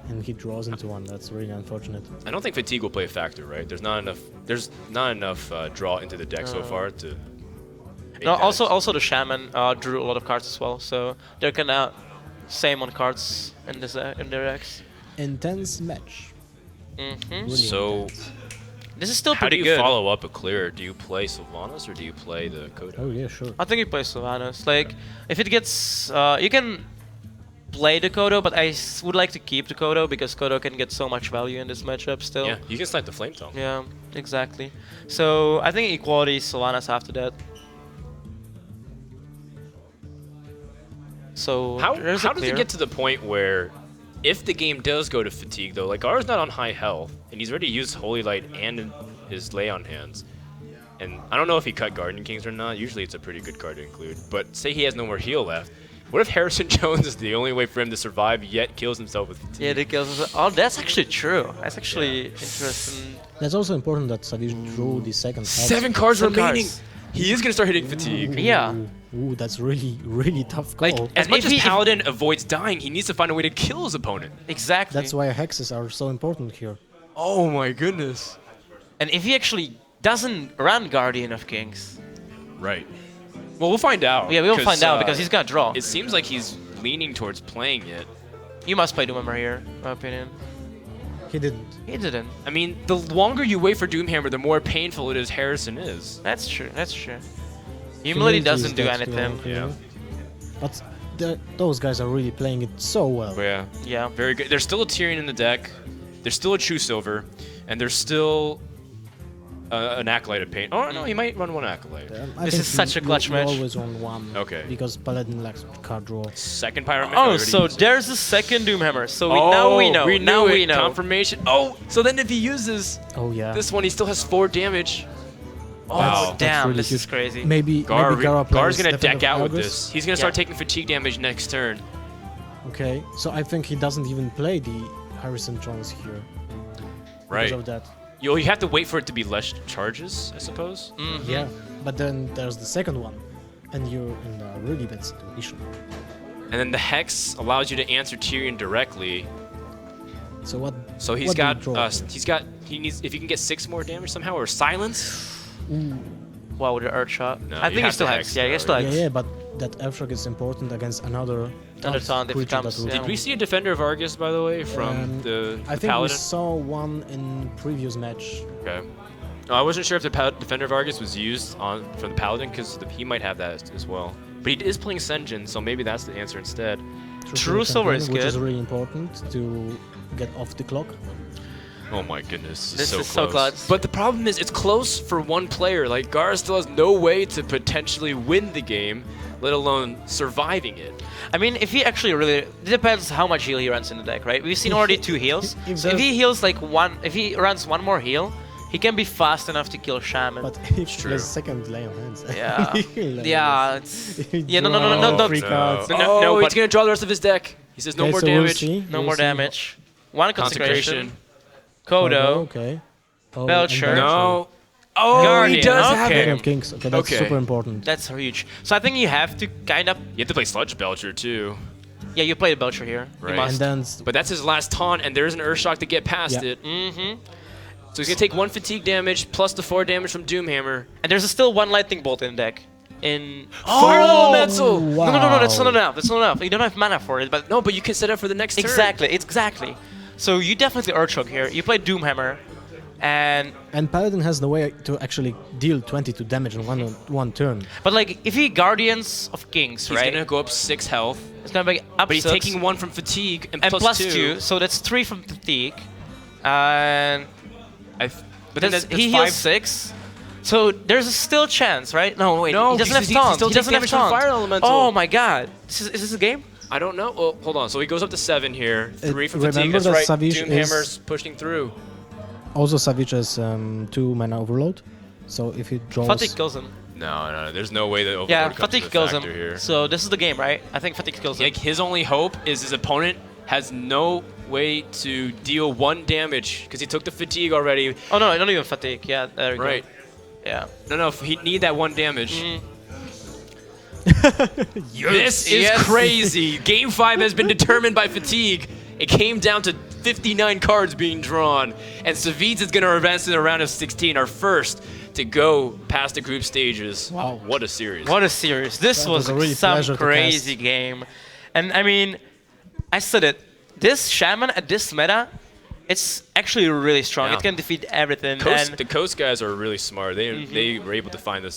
and he draws into one. That's really unfortunate. I don't think fatigue will play a factor, right? There's not enough. There's not enough draw into the deck so far to. make No, that also the Shaman drew a lot of cards as well, so they're kinda same on cards in this in their decks. Intense match. Really So, intense. This is still how do pretty you good. follow up a clear? Do you play Sylvanas or do you play the Kodo? Oh yeah, sure. I think he plays Sylvanas. Like, if it gets, you can play the Kodo, but I would like to keep the Kodo because Kodo can get so much value in this matchup still. Yeah, you can snipe the Flame Tongue. Yeah, exactly. So I think equality Sylvanas after that. So How there's a does it clear. get to the point where, if the game does go to fatigue though, like Gaara's not on high health, and he's already used Holy Light and his Lay on Hands, and I don't know if he cut Guardian Kings or not. Usually it's a pretty good card to include. But say he has no more heal left. What if Harrison Jones is the only way for him to survive, yet kills himself with fatigue? Yeah, the kills. Oh, that's actually true. That's actually interesting. That's also important that Savjz drew the second hex. 7 cards Some remaining. cards. He is gonna start hitting fatigue. Yeah. Ooh, that's really tough call. Like, as And much if as he- Paladin avoids dying, he needs to find a way to kill his opponent. Exactly. That's why hexes are so important here. Oh my goodness. And if he actually doesn't run Guardian of Kings, Right. Well, we'll find out. yeah, we'll find out because he's gonna draw. It seems like he's leaning towards playing it. You must play Doomhammer here, in my opinion. He didn't. He didn't. I mean, the longer you wait for Doomhammer, the more painful it is Harrison is. That's true. That's true. Humility doesn't do That's anything. true, Yeah. But those guys are really playing it so well. But yeah, Yeah. very good. There's still a Tyrion in the deck. There's still a True Silver, and there's still an Acolyte of Pain. Oh no, he might run one Acolyte. I This think is such a clutch you match. always on one. Okay. Because Paladin lacks card draw. Second Pyromancer. Oh, so there's a second Doomhammer. So now we know. Now we know. Confirmation. Oh, so then if he uses Oh yeah. this one, he still has 4 damage. Oh, Wow. damn. really This is huge. crazy. Maybe Gaara Gaara Gaara's plays gonna Defender deck out with Argus. this. He's gonna start Yeah. taking fatigue damage next turn. Okay, so I think he doesn't even play the Harrison Jones here. Right. Because of that. You have to wait for it to be less charges, I suppose. Yeah, but then there's the second one, and you're in a really bad situation. And then the Hex allows you to answer Tyrion directly. So what? So he's what do you got, draw here? he needs, if you can get 6 more damage somehow, or silence. Wow, with the Earth Shot. No, I you think he have still to has. hex Yeah, he though, still right? has. Yeah, but that Earthshock is important against another taunt if it creature comes, that will yeah. Did we see a Defender of Argus, by the way, from the I think we Paladin? saw one in previous match. Okay. I wasn't sure if the Defender of Argus was used from the Paladin, because he might have that as well. But he is playing Senjin, so maybe that's the answer instead. True Silver is which good. is really important to get off the clock. Oh my goodness, This is is so so close. close. But the problem is, it's close for one player. Like, Gaara still has no way to potentially win the game, let alone surviving it. I mean, if he actually really, it depends how much heal he runs in the deck, right? We've seen already 2 heals. So if he heals like one, if he runs one more heal, he can be fast enough to kill Shaman. But if true. there's second lay on hands. Yeah, yeah, it's, He yeah. No, draw don't. three cards. No, he's but- gonna draw the rest of his deck. He says no Okay, more so we'll damage. see. No We'll more see. damage. One Consecration. Kodo. Okay. Oh, Belcher. and No. Oh, Guardian, he does have okay. it. of Kings. Okay, that's Okay. super important. That's huge. So I think you have to kind of, You have to play Sludge Belcher too. yeah, you play the Belcher here. Right. You And must. then But that's his last taunt, and there's an Earthshock to get past Yeah. it. Mm-hmm. So he's gonna take 1 fatigue damage plus the 4 damage from Doomhammer. And there's still 1 lightning bolt in the deck. In Fire Elemental! wow. No, that's not enough. That's not enough. You don't have mana for it, but No, but you can set up for the next turn. exactly. So you definitely Earthshock here. You play Doomhammer, and And Paladin has the way to actually deal 22 damage in one turn. but like if he Guardians of Kings, He's right? gonna go up 6 health, It's gonna be up but he's 6, taking 1 from fatigue and, and plus 2. 2, so that's 3 from fatigue, and But then that's- that's he 5. heals 6. So there's a still chance, right? No, wait. No, he doesn't have because he taunt. still He takes doesn't have damage from taunt. Fire Elemental. Oh my god. Is this a game? I don't know. Well, hold on. So he goes up to 7 here. 3 from fatigue. remember That's that right. Savjz Doomhammer's pushing through. Also, Savjz has 2 mana overload. So if he draws... Fatigue kills him. No. There's no way that Overlord Yeah, comes Fatigue into kills him. factor here. So this is the game, right? I think Fatigue kills him. Like, his only hope is his opponent has no way to deal 1 damage because he took the fatigue already. Oh no, not even Fatigue. Yeah, there we Right. go. Yeah. No, he need that 1 damage. Mm. This is Yes. crazy. Game 5 has been determined by fatigue. It came down to 59 cards being drawn, and Savjz is going to advance to the round of 16, our first to go past the group stages. Wow. What a series. What a series. This That was was a really some pleasure to crazy cast. game. And I mean, I said it. This Shaman at this meta, it's actually really strong. Yeah. It can defeat everything. Coast, and the Coast guys are really smart. They were able to find this